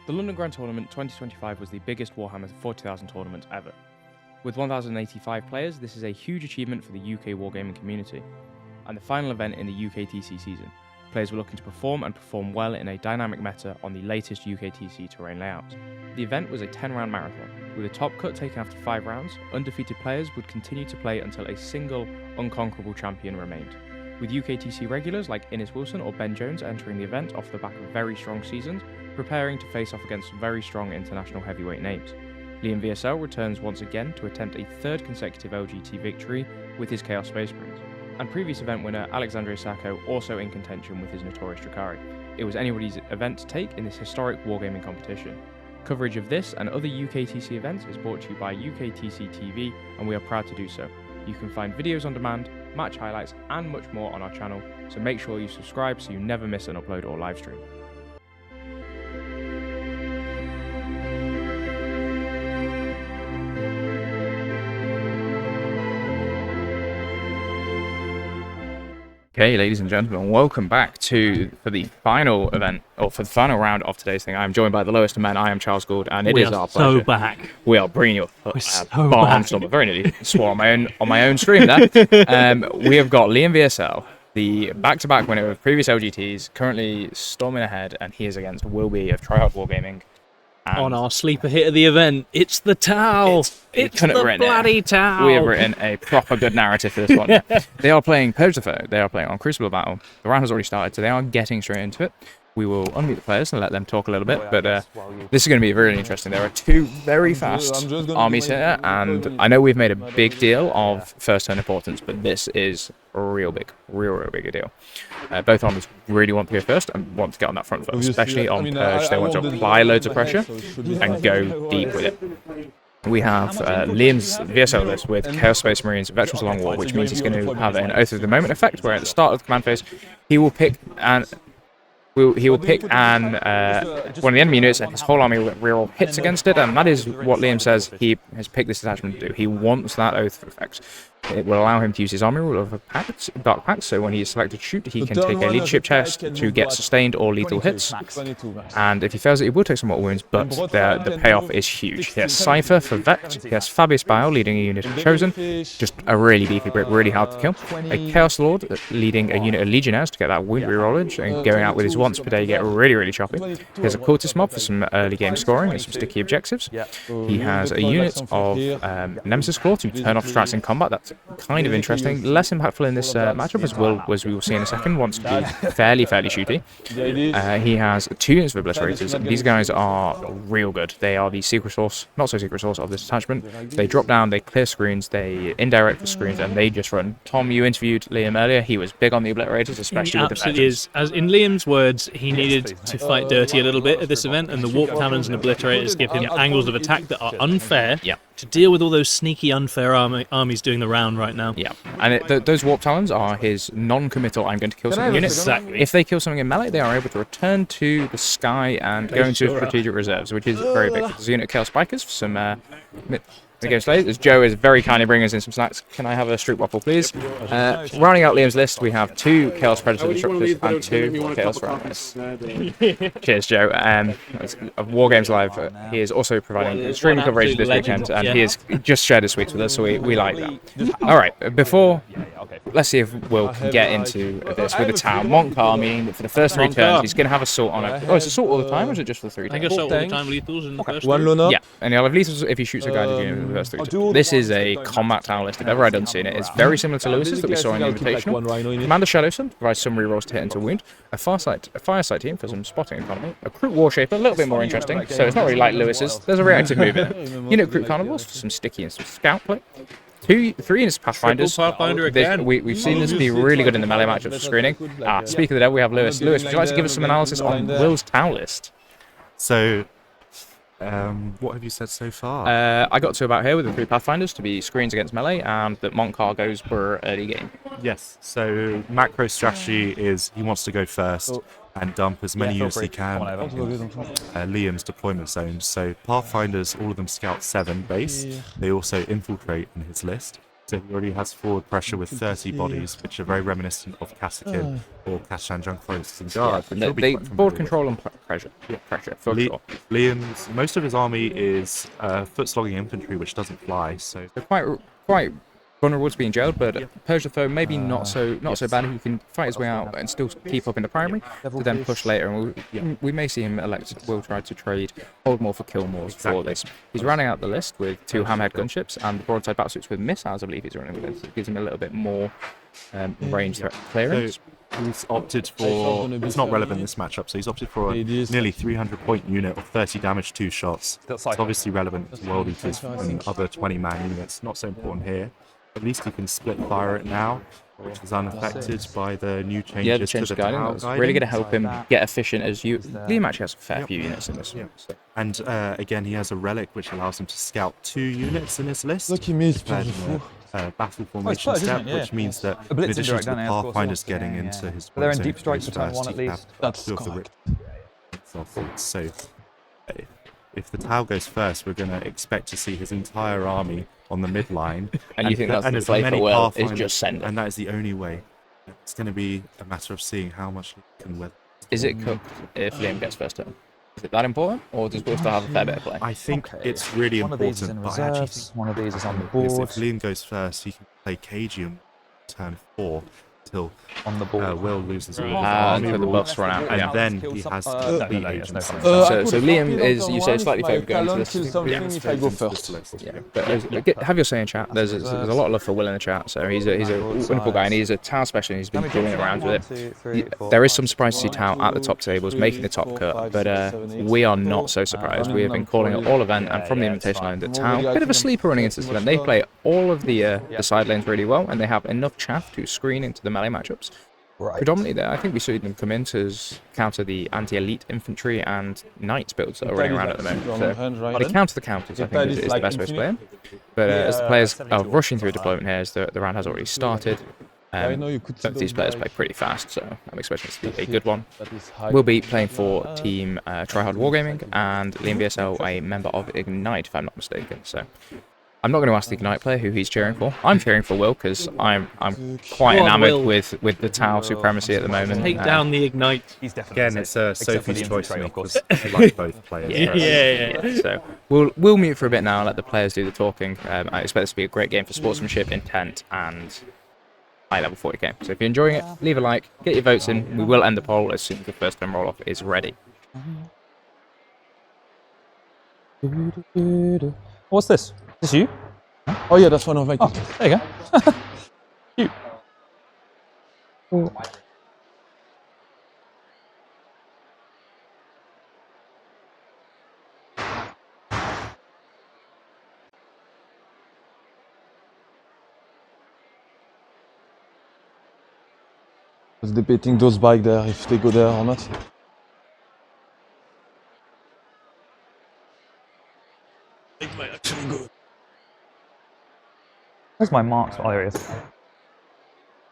The London Grand Tournament 2025 was the biggest Warhammer 40,000 tournament ever. With 1,085 players, this is a huge achievement for the UK wargaming community, and the final event in the UKTC season. Players were looking to perform and perform well in a dynamic meta on the latest UKTC terrain layouts. The event was a 10-round marathon, with a top cut taken after 5 rounds. Undefeated players would continue to play until a single unconquerable champion remained, with UKTC regulars like Innes Wilson or Ben Jones entering the event off the back of very strong seasons, preparing to face off against very strong international heavyweight names. Liam VSL returns once again to attempt a third consecutive LGT victory with his Chaos Space Marines, and previous event winner Alexandre Sacco also in contention with his Notorious Drakari. It was anybody's event to take in this historic wargaming competition. Coverage of this and other UKTC events is brought to you by UKTC TV, and we are proud to do so. You can find videos on demand, match highlights, and much more on our channel, so make sure you subscribe so you never miss an upload or live stream. Okay, ladies and gentlemen, welcome back for the final event, or for the final round of today's thing. I am joined by the lowest of men. I am Charles Gould, and it is our pleasure. So back. We are bringing you so bombs. Very nearly swore on my own stream there. We have got Liam VSL, the back-to-back winner of previous LGTs, currently storming ahead, and he is against Will B of Tryhard Wargaming. On our sleeper hit of the event, it's the Tau. It's the bloody Tau. We have written a proper good narrative for this one. They are playing Purge the Foe. They are playing on Crucible Battle. The round has already started, so they are getting straight into it. We will unmute the players and let them talk a little bit, but this is going to be really interesting. There are two very fast armies here, and I know we've made a big deal of first turn importance, but this is real big a deal. Both armies really want to go first and want to get on that front foot, especially on Purge. They want to apply loads of pressure and go deep with it. We have Liam's VSL list with Chaos Space Marines, Veterans of Long War, which means he's going to have an Oath of the Moment effect, where at the start of the command phase, he will pick one of the enemy units, and his whole army will reroll hits against it, and that is what Liam says he has picked this attachment to do. He wants that Oath effect. It will allow him to use his army rule of Dark Pact, so when he is selected to shoot, he can take a leadership test to get sustained or lethal hits, and if he fails it, he will take some mortal wounds, but the payoff is huge. He has Cypher for Vect, he has Fabius Bile leading a unit of Chosen, just a really beefy brick, really hard to kill, a Chaos Lord leading a unit of Legionnaires to get that wound rerollage, and going out with his once per day get really choppy. He has a Cultist Mob for some early game scoring and some sticky objectives. He has a unit of Nemesis Claw to turn off strats in combat. That's kind of interesting. Less impactful in this matchup, as we will see in a second, wants to be fairly shooty. He has 2 units of Obliterators. These guys are real good. They are the secret source, not so secret source of this attachment. They drop down, they clear screens, they indirect the screens, and they just run. Tom, you interviewed Liam earlier. He was big on the Obliterators, especially with the absolutely is. As in Liam's words, he needed to fight dirty a little bit at this event, and the Warp Talons and Obliterators give him angles of attack that are unfair to deal with all those sneaky, unfair armies doing the round right now. Yeah, and those Warp Talons are his non-committal, I'm going to kill something units. Exactly. If they kill something in melee, they are able to return to the sky and go into strategic reserves, which is very big. There's a unit of Chaos Spikers for some as Joe is very kindly bringing us in some snacks. Can I have a Stroop Waffle, please? Rounding out Liam's list, we have 2 Chaos Predator Disruptors and 2 Chaos Rams. Cheers, Joe. Of War Games Live, he is also providing streaming coverage this weekend, and he has just shared his sweets with us, so we like that. All right, let's see if Will can get into this with the Tau. Mont'Ka army, for the first 3 turns, he's going to have assault on it. Oh, is assault all the time, or is it just for the 3 turns? I think assault all the time, lethals in the first 1 Lunar. Yeah, and he'll have lethals if he shoots a guided unit in the first 3 turns. This is a combat Tau list, if ever I'd seen it. It's very similar to Lewis's that we saw in the Invitational. Commander Shadowsun provides some rerolls to hit into wound. A Firesight team for some spotting economy. A Kroot Warshaper, a little bit more interesting, so it's not really like Lewis's. There's a reactive move in it. Unit Kroot Carnivores for some sticky and some scout play. 3 units of Pathfinders. Pathfinder again. We've seen this be really good in the melee matchup for screening. Speak of the devil, we have Lewis. Lewis, would you like to give us some analysis on Will's Tau list? So, what have you said so far? I got to about here with the 3 Pathfinders to be screens against melee, and that Mont'Ka goes for early game. Yes, so macro strategy is he wants to go first and dump as many units as he can in Liam's deployment zones. So Pathfinders, all of them scout 7 base. They also infiltrate in his list. So he already has forward pressure with 30 bodies, which are very reminiscent of Kassakin or Kashan Junkfoes and Guard. They forward control and pressure. Pressure, for sure. Most of his army is foot-slogging infantry, which doesn't fly, so... They're quite vulnerable to being jailed, but Persia foe maybe not so bad. He can fight his way out and still keep up in the primary to then push later. And we may see him elect. We'll try to trade hold more for kill more for this. He's rounding out the list with 2 hammerhead gunships and the broadside battlesuits with missiles. I believe he's running with. It gives him a little bit more range threat clearance. So he's opted for, it's not relevant in this matchup, so he's opted for a nearly 300-point unit of 30 damage 2 shots. It's obviously relevant to World Eaters and other 20-man units, not so important here. At least he can split fire it now, which is unaffected by the new changes to the guiding. That's really going to help him get efficient as you. Liam actually has a fair few units in this. So. And again, he has a relic which allows him to scout 2 units in his list. Battle formation step, which means that in addition to the Pathfinders getting into his they're in deep strike for turn 1 at least. That's so if the Tau goes first, we're going to expect to see his entire army on the midline. And you think that's the play for Will, is just send it. And that is the only way. It's going to be a matter of seeing how much he can weather. Is it cooked if Liam gets first turn? Is it that important, or does Will still have a fair bit of play? I think it's really important, but I actually think one of these is on the board. If Liam goes first, he can play Cagium turn 4 till on the board. Will loses all until the buffs run out, and then he has complete agency. So Liam is, you say, slightly favoured going to this. If I go first. Yeah, but have your say in chat. There's a lot of love for Will in the chat. So he's a wonderful guy, and he's a Tau specialist. He's been doing around with it. There is some surprise to see Tau at the top tables, making the top cut, but we are not so surprised. We have been calling it all event, and from the invitation line that Tau, a bit of a sleeper running into this event. They play all of the side lanes really well, and they have enough chaff to screen into the melee matchups. Predominantly there, I think we saw them come in to counter the anti-elite infantry and knights builds that are running around at the moment. So, to counter the counters, I think is the best way to play them. But as the players are rushing through deployment here, as the round has already started, these players play pretty fast, so I'm expecting it to be a good one. We'll be playing for Team Tryhard Wargaming and Liam VSL, a member of Ignite, if I'm not mistaken. So I'm not going to ask the Ignite player who he's cheering for. I'm cheering for Will because I'm quite enamoured with the Tau supremacy at the moment. Take down the Ignite. Again, it's Sophie's choice for me because I like both players. Yeah. So we'll mute for a bit now and let the players do the talking. I expect this to be a great game for sportsmanship, intent, and high level 40k. So if you're enjoying it, leave a like, get your votes in. We will end the poll as soon as the first turn roll off is ready. What's this? Is this you? Oh yeah, that's one of my kids. Oh, there you go. Cute. I was debating those bikes there, if they go there or not. It might actually go. Where's my marks? Oh, there it is.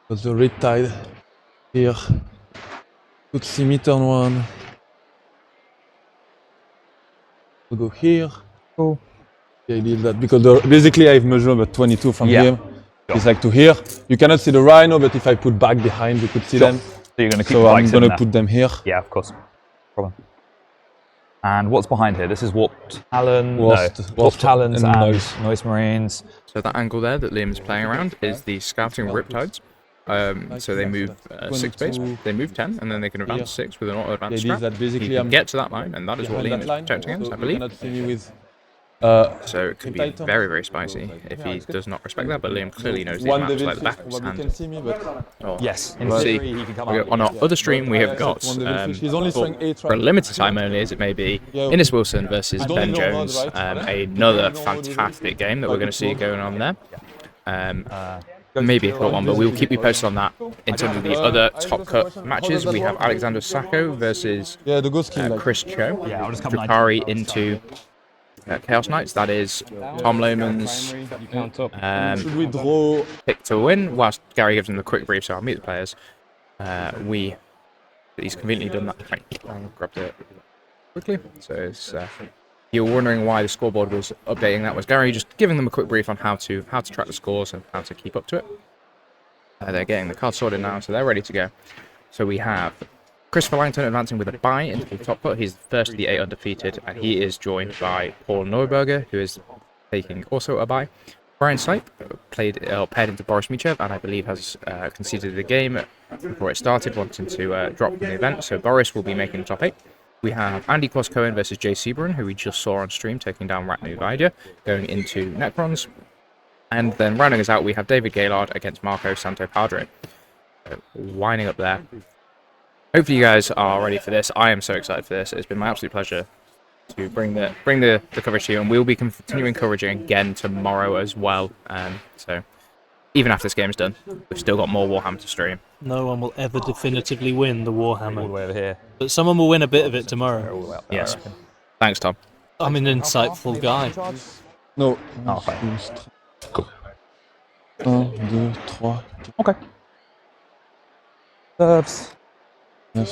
There's the red tide here. Could see me turn 1. We'll go here. Cool. Yeah, I did that because basically I've measured about 22 from here. Sure. It's like to here. You cannot see the rhino, but if I put back behind, you could see them. So you're going to keep So the I'm bikes going in to there. put them here. Yeah, of course. Problem. And what's behind here? This is Warped Talon, Warped Talons and Noise Marines. So that angle there that Liam is playing around is the scouting Riptides. So they move 6 base, they move 10, and then they can advance 6 with an auto advance strat. That basically You can get to that line, and that is what Liam is protecting against, I believe. You cannot see me with, So it could be very, very spicy if he does not respect that, but Liam clearly knows these one maps devil like the back of his fish, you can hand. see me, but Yes, You see, on our other stream we have got, one devil fish. He's only throwing 8 for a limited time only as it may be, Innes Wilson versus Ben Jones, another fantastic game that we're going to see going on there. Maybe a thought one, but we will keep you posted on that. In terms of the other top cut matches, we have Alexander Sacco versus Chris Cho, Drakari into Chaos Knights. That is Tom Lohman's pick to win, whilst Gary gives him the quick brief, so I'll meet the players. He's conveniently done that. I'll grab it quickly. So it's, you're wondering why the scoreboard was updating. That was Gary just giving them a quick brief on how to track the scores and how to keep up to it. They're getting the cards sorted now, so they're ready to go. So we have Christopher Langton advancing with a bye into the top foot. He's first of the 8 undefeated, and he is joined by Paul Neuberger, who is taking also a bye. Brian Sipe paired into Boris Michev, and I believe has conceded the game before it started, wanting to drop from the event. So Boris will be making the top 8. We have Andy Kwas-Cohen versus Jay Seaburn, who we just saw on stream, taking down Ratnu Vaidya, going into Necrons. And then rounding us out, we have David Gaylord against Marco Santo Padre. So, winding up there. Hopefully you guys are ready for this. I am so excited for this. It's been my absolute pleasure to bring the coverage to you, and we'll be continuing covering again tomorrow as well. So even after this game is done, we've still got more Warhammer to stream. No one will ever definitively win the Warhammer. All the way over here. But someone will win a bit of it tomorrow. All the way up there, Yes. I reckon. Thanks, Tom. I'm an insightful guy. No. Oh, fine. Cool. 1, 2, 3, Okay. Serves. 9.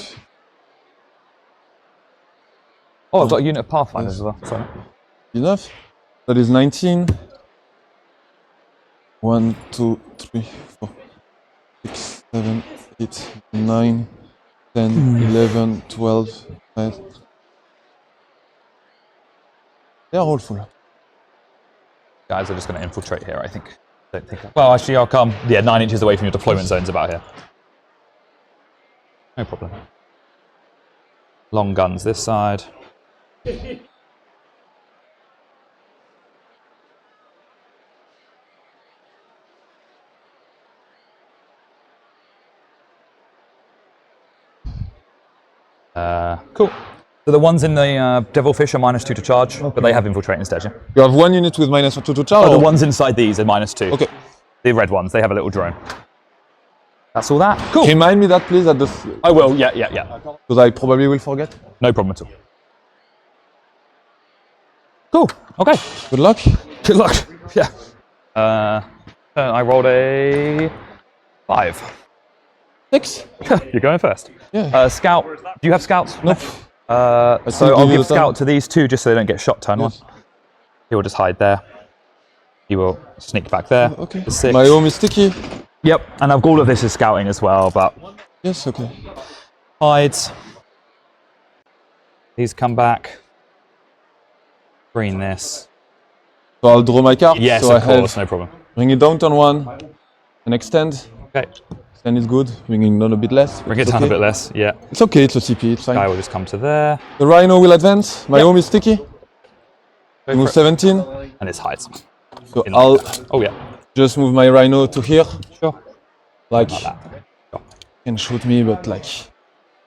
Oh, I've got a unit of Pathfinders as well. Sorry. Enough? That is 19. 1, 2, 3, 4, 6, 7, 8, 9, 10, 11, 12, 13. They are all full. Guys are just going to infiltrate here, I think. Don't think. Well, actually, I'll come. Yeah, 9 inches away from your deployment zones about here. No problem. Long guns this side. Cool. So the ones in the Devilfish are -2 to charge, but they have infiltrate instead. Yeah? You have one unit with -2 to charge? Oh, the ones inside these are -2. Okay. The red ones, they have a little drone. That's all that. Cool. Remind me that, please, at the... I will, yeah. Because I probably will forget. No problem at all. Cool. Okay. Good luck. Good luck. Yeah. I rolled a 5. 6. You're going first. Yeah. Scout. Do you have scouts? Nope. So I'll give scout to these two just so they don't get shot turn 1. He will just hide there. He will sneak back there. Okay. The 6. My home is sticky. Yep. And I've got all of this is scouting as well, but Yes, okay. hides. These come back. Green this. So I'll draw my card. Yes, so of course, no problem. Bring it down, turn 1. And extend. Okay. Extend is good. Bring it down a bit less. Bring it down a bit less. Yeah. It's okay, it's a CP, it's fine. Guy will just come to there. The Rhino will advance. My home is sticky. Go Move for it. 17. And it's hides. So In I'll Oh yeah. just move my Rhino to here. Sure. Like, Like that. Sure. can shoot me, but like,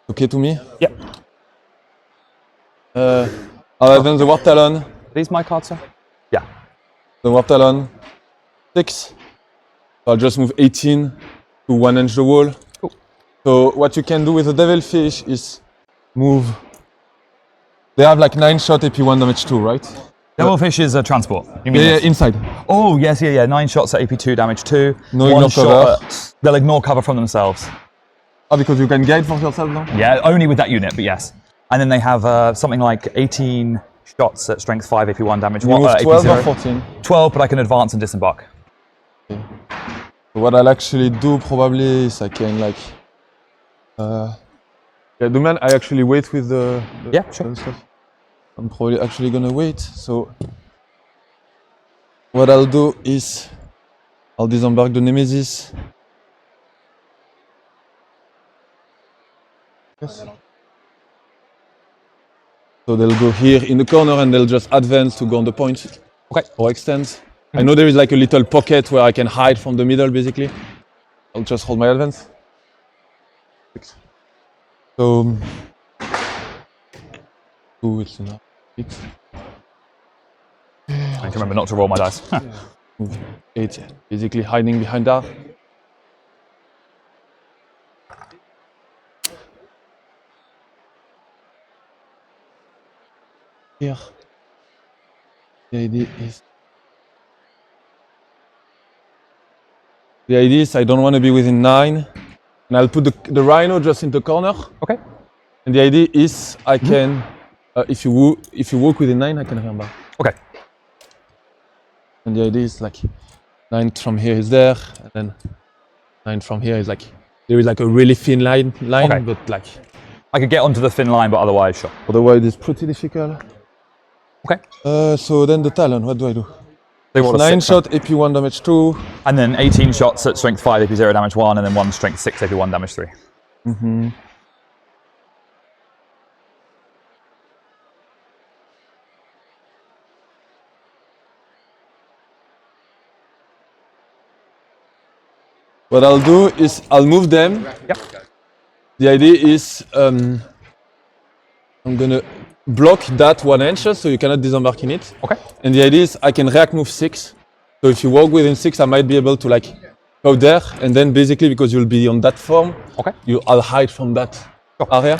okay to me. Yep. I'll advance the War Talon. Are these my cards, sir? Yeah. The War Talon. 6. So I'll just move 18 to 1 inch the wall. Cool. So what you can do with the Devilfish is move. They have like 9 shot AP1 damage 2, right? Devilfish is a transport. You mean Yeah, this? inside. Oh, yes, yeah. 9 shots at AP2 damage 2. No 1 ignore shot cover. they'll ignore cover from themselves. Oh, because you can guide for yourself now? Yeah, only with that unit, but yes. And then they have something like 18 shots at strength 5 AP1 damage. You 1, move AP 12 or 0. 14? 12, but I can advance and disembark. So what I'll actually do probably is I can like... yeah, do man, I actually wait with the Yeah, sure. other stuff. I'm probably actually gonna wait, so... What I'll do is... I'll disembark the Nemesis. Yes. So they'll go here in the corner and they'll just advance to go on the point. Okay. Or extend. I know there is like a little pocket where I can hide from the middle basically. I'll just hold my advance. So... 2, it's enough. 6. I can remember not to roll my dice. 8, yeah. Basically hiding behind that. Here. The idea is I don't want to be within 9. And I'll put the Rhino just in the corner. Okay. And the idea is I can, if you walk within 9, I can remember. Okay. And the idea is like 9 from here is there, and then 9 from here is like there is like a really thin line, Okay. but like I could get onto the thin line, but otherwise, sure. Otherwise, it's pretty difficult. Okay. So then the talon, what do I do? They roll a 9 6, shot, AP 1 damage 2. and then 18 shots at strength 5, AP 0 damage 1, and then 1 strength 6, AP 1 damage 3. Mm-hmm. What I'll do is I'll move them. Yep. The idea is I'm gonna block that 1 inch so you cannot disembark in it. Okay. And the idea is I can react move 6. So if you walk within 6, I might be able to like go there, and then basically because you'll be on that form, Okay. I'll hide from that area.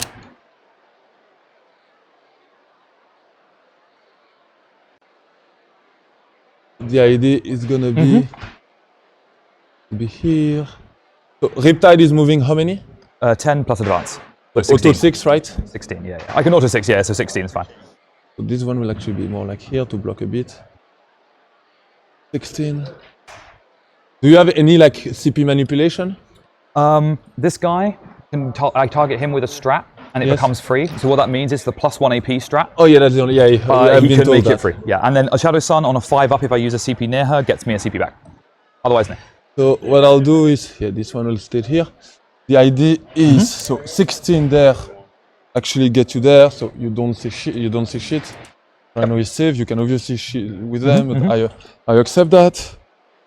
The idea is gonna be here. So Riptide is moving how many? 10 plus advance. So Auto 6, right? 16, yeah. I can auto 6, yeah, so 16 is fine. So this one will actually be more like here to block a bit. 16. Do you have any like CP manipulation? This guy, I target him with a strat, and it becomes free. So what that means is the +1 AP strat. Oh yeah, that's the only, I've he been can told make that. it free. Yeah, and then a Shadow Sun on a 5-up if I use a CP near her gets me a CP back. Otherwise, no. So what I'll do is, this one will stay here. The idea is, so 16 there actually get you there, so you don't see shit. Rhino is safe, you can obviously shit with them, but I accept that.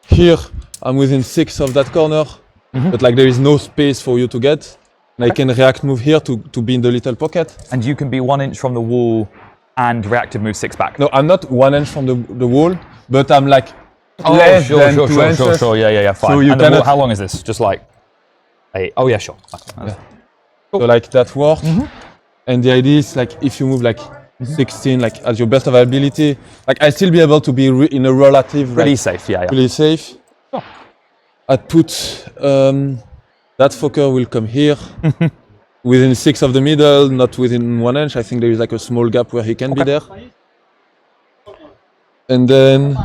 Here, I'm within 6 of that corner, but like there is no space for you to get. And I can react move here to be in the little pocket. And you can be 1 inch from the wall and reactive move 6 back. No, I'm not 1 inch from the wall, but I'm like Oh, less sure, than sure, 2 sure, inches. sure, sure, yeah, fine. So you and the wall, cannot- how long is this? Just like 8? Oh yeah, sure. Yeah. So like that works. And the idea is like if you move like 16, like as your best availability, like I still be able to be in a relative Pretty like, safe, yeah. really safe. Sure. I'd put that fucker will come here. Within 6 of the middle, not within 1 inch. I think there is like a small gap where he can be there. And then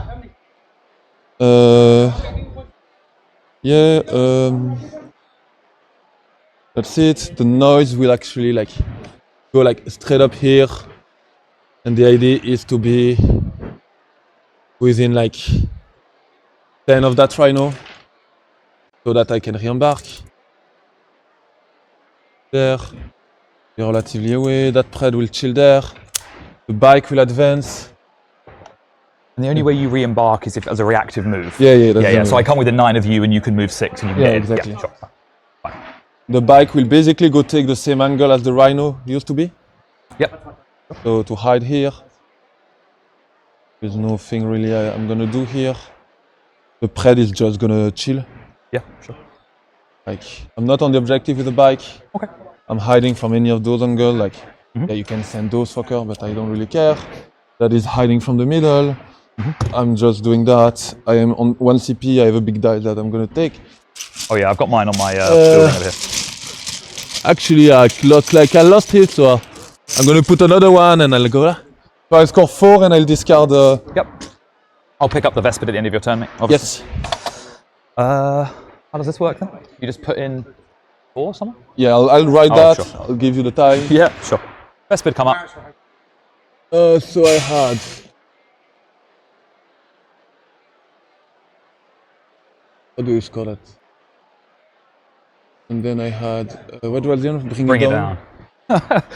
that's it. The noise will actually like go like straight up here, and the idea is to be within like 10 of that rhino, so that I can re-embark. There, be relatively away. That pred will chill there. The bike will advance. And the only way you re-embark is if as a reactive move. Yeah, that's yeah. So I come with a 9 of you and you can move 6 and you can Yeah, get exactly. Yeah, sure. Fine. The bike will basically go take the same angle as the rhino used to be. Yep. So to hide here. There's nothing really I'm gonna do here. The pred is just gonna chill. Yeah, sure. Like I'm not on the objective with the bike. Okay. I'm hiding from any of those angles. Like yeah, you can send those fucker, but I don't really care. That is hiding from the middle. I'm just doing that. I am on 1 CP. I have a big die that I'm gonna take. Oh yeah, I've got mine on my building over here. Actually, I lost it, so I'm gonna put another one and I'll go. So I score 4 and I'll discard. Yep. I'll pick up the Vespid at the end of your turn, mate. Obviously. Yes. How does this work then? You just put in 4 somewhere? Yeah, I'll write that. Sure. I'll give you the time. Yeah, sure. Vespid come up. So I had. How do you score that? And then I had. What was the other? Bring it down.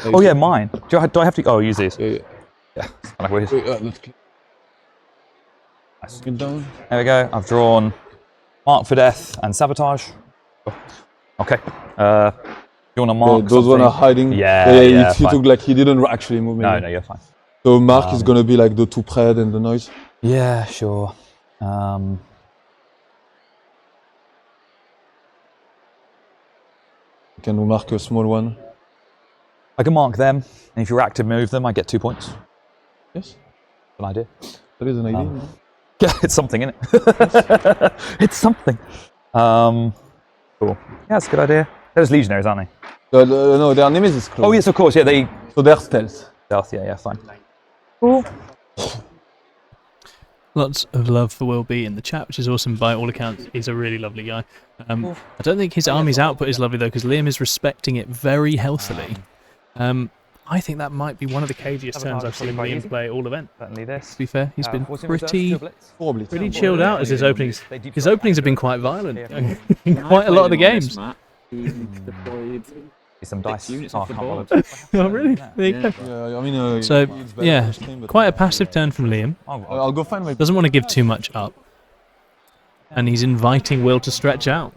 Oh yeah, mine. Do I have to? Oh, use these. Yeah. Yeah. It's kind of weird. Wait, let's click. Get down. There we go. I've drawn Mark for Death and Sabotage. Okay. You want to mark Those one are hiding. Yeah, he took like he didn't actually move me. No, you're fine. So Mark is gonna be like the 2 pred and the noise. Yeah, sure. You can mark a small one. I can mark them, and if you active move them, I get 2 points. Yes, An idea. that is an idea. Yeah, it's something, isn't it? It's something. Cool. Yeah, it's a good idea. There's legionaries, aren't they? No, their nemesis close. Oh yes, of course. Yeah, they So they're stealth. stealth. Yeah, fine. Lots of love for Will B in the chat, which is awesome. By all accounts, he's a really lovely guy. I don't think his army's output is lovely though, because Liam is respecting it very healthily. I think that might be one of the cagiest turns I've seen Liam play all event. Certainly this. To be fair, he's been 14 reserves, pretty 2 blitz. 4 blitz. pretty chilled out as his openings. His openings have been quite violent in quite a lot of the games. Some dice. Oh, really? There you go. Yeah, I mean, So, it's very yeah, interesting, but quite a passive turn from Liam. I'll go find my. Doesn't want to give too much up. And he's inviting Will to stretch out.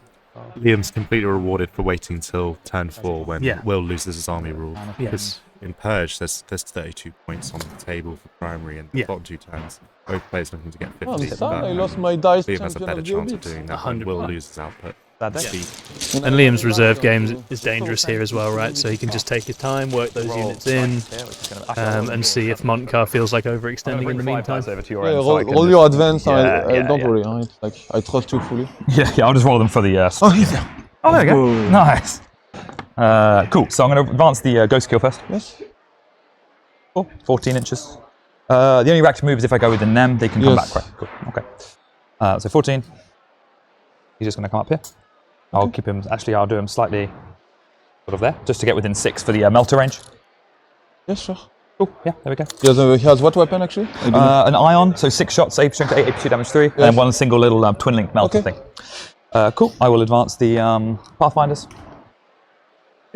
Liam's completely rewarded for waiting till turn 4 when Yeah. Will loses his army rule. Yes. In Purge, there's 32 points on the table for primary and the Yeah. bottom 2 turns. Both players looking to get 50. Oh, I'm sad. but, I lost my dice. Liam has a champion better of chance the of doing that 100%. when Will loses output. Bad day. Speed. And Liam's reserve games is dangerous here as well, right? So he can just take his time, work those units in, and see if Mont'Ka feels like overextending in the meantime. Over to your Yeah, end, so I can roll just- your advance. Yeah, Don't yeah. worry. It's like I trust you fully. Yeah, I'll just roll them for the. Oh, he's there. Oh, there we go. Nice. Cool. So I'm going to advance the ghost kill first. Yes. Cool. 14 inches. The only reactive move is if I go within them, they can come Yes. back. Right. Cool. Okay. So 14. He's just going to come up here. I'll keep him. Actually, I'll do him slightly sort of there, just to get within 6 for the melter range. Yes, sure. Cool. Yeah. There we go. He has what weapon actually? I don't know. An ion, so 6 shots, 8 strength to 8, 82 damage 3, and then one single little twin link melter Okay. thing. Cool. I will advance the Pathfinders.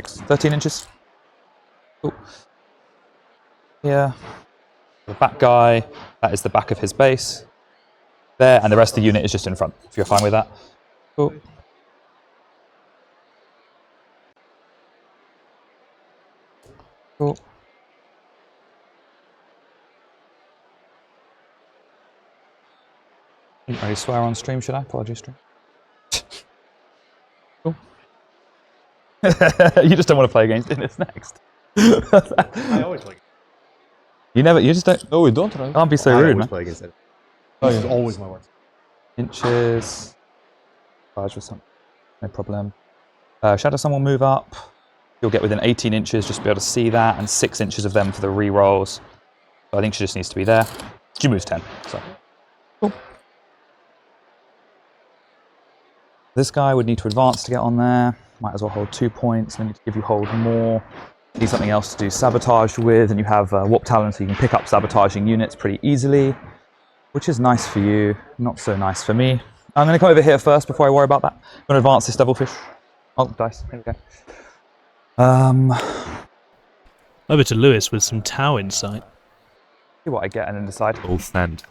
13 inches. Cool. Here. The back guy, that is the back of his base. There, and the rest of the unit is just in front, if you're fine with that. Cool. Cool. Didn't really swear on stream, should I? Apologies, stream. Cool. You just don't want to play against Innis next. I always play. You just don't. No, we don't, right? Can't be so rude, man. play against it. Oh, yeah. Always my worst. Inches. Charge with something. No problem. Shadow Sun will move up. You'll get within 18 inches, just to be able to see that, and 6 inches of them for the re-rolls. So I think she just needs to be there. She moves 10. So. Cool. This guy would need to advance to get on there. Might as well hold 2 points. Then need to give you hold more. Need something else to do sabotage with, and you have warp talon, so you can pick up sabotaging units pretty easily, which is nice for you, not so nice for me. I'm going to come over here first before I worry about that. I'm going to advance this devilfish. Oh, dice. There we go. Over to Lewis with some Tau insight. See what I get and then decide. All send.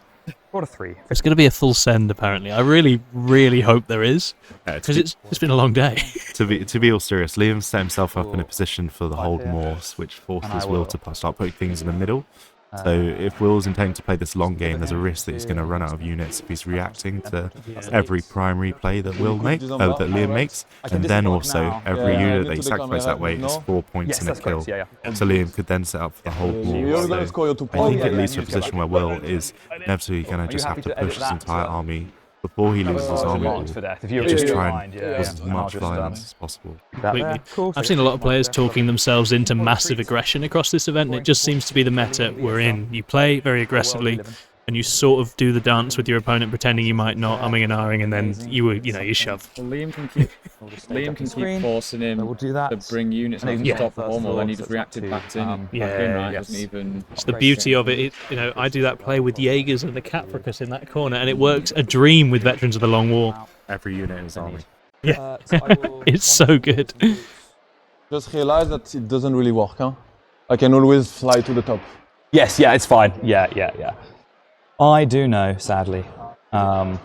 What a 3. It's going to be a full send, apparently. I really, really hope there is, because it's been a long day. To be all serious, Liam set himself up in a position for the hold Morse, which forces Will to start putting things in the middle. So if Will's intending to play this long game, there's a risk that he's going to run out of units if he's reacting to every primary play that that Liam makes, and then also every unit that he sacrifices that way is 4 points in a kill. So Liam could then set up for the hold more. So I think it leads to a position where Will is inevitably going to just have to push his entire army before he loses his army rule. Just try and cause as much violence as possible. Completely. I've seen a lot of players talking themselves into massive aggression across this event, and it just seems to be the meta we're in. You play very aggressively, and you sort of do the dance with your opponent, pretending you might not, umming and ahhing, and then you shove. Well, Liam can keep forcing him We'll do that. to bring units out to stop the hormone, then he just reacted back in. Right? Doesn't even. It's the beauty of it. I do that play with Jaegers and the Capricus in that corner, and it works a dream with veterans of the Long War. Every unit in his army. Yeah, it's so good. Just realize that it doesn't really work, huh? I can always fly to the top. Yes, yeah, it's fine. Yeah. I do know, sadly. I've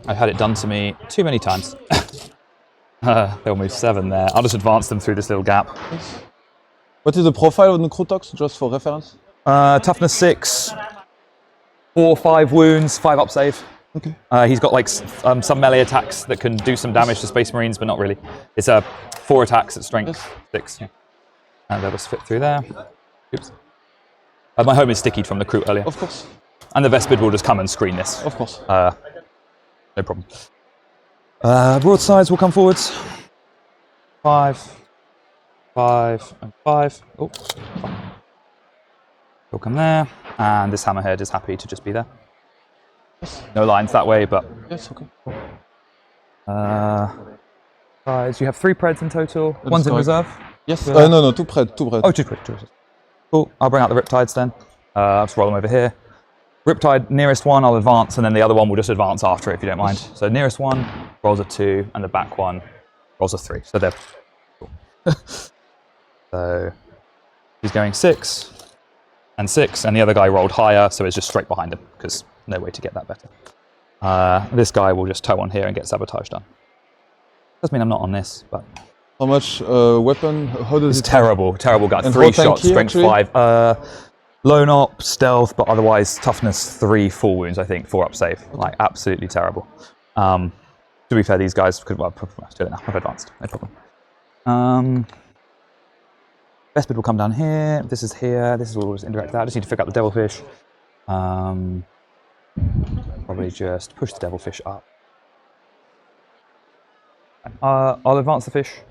had it done to me too many times. They'll move 7 there. I'll just advance them through this little gap. What is the profile of the Necrotox, just for reference? Toughness 6, 4, 5 wounds, 5 up save. Okay. He's got like some melee attacks that can do some damage to Space Marines, but not really. It's 4 attacks at strength 6. Yeah. And they'll just fit through there. Oops. My home is stickied from the crew earlier. Of course. And the Vespid will just come and screen this. Of course. No problem. Broadsides will come forwards. 5, 5, and 5. Oh, he'll come there. And this hammerhead is happy to just be there. No lines that way, but Yes, okay. You have 3 Preds in total. One's in correct. reserve. Yes. Yeah. No, 2 pred, 2 pred. Oh, 2 Preds. Cool. I'll bring out the Riptides then. I'll just roll them over here. Riptide, nearest one, I'll advance, and then the other one will just advance after it, if you don't mind. So nearest one rolls a 2, and the back one rolls a 3. So they're cool. So he's going 6 and 6, and the other guy rolled higher, so it's just straight behind him, because no way to get that better. This guy will just tow on here and get sabotage done. Doesn't mean I'm not on this, but... How much weapon? How does It's it? terrible guy. And 3 how shots, tanky, strength actually? 5. Lone op, stealth, but otherwise toughness 3, 4 wounds, I think, 4 up save. Like, absolutely terrible. To be fair, these guys could, well, let's do it now. I've advanced, no problem. Best bit will come down here. This is here. This is all just indirect out. I just need to figure out the devilfish. Probably just push the devilfish up. I'll advance the fish.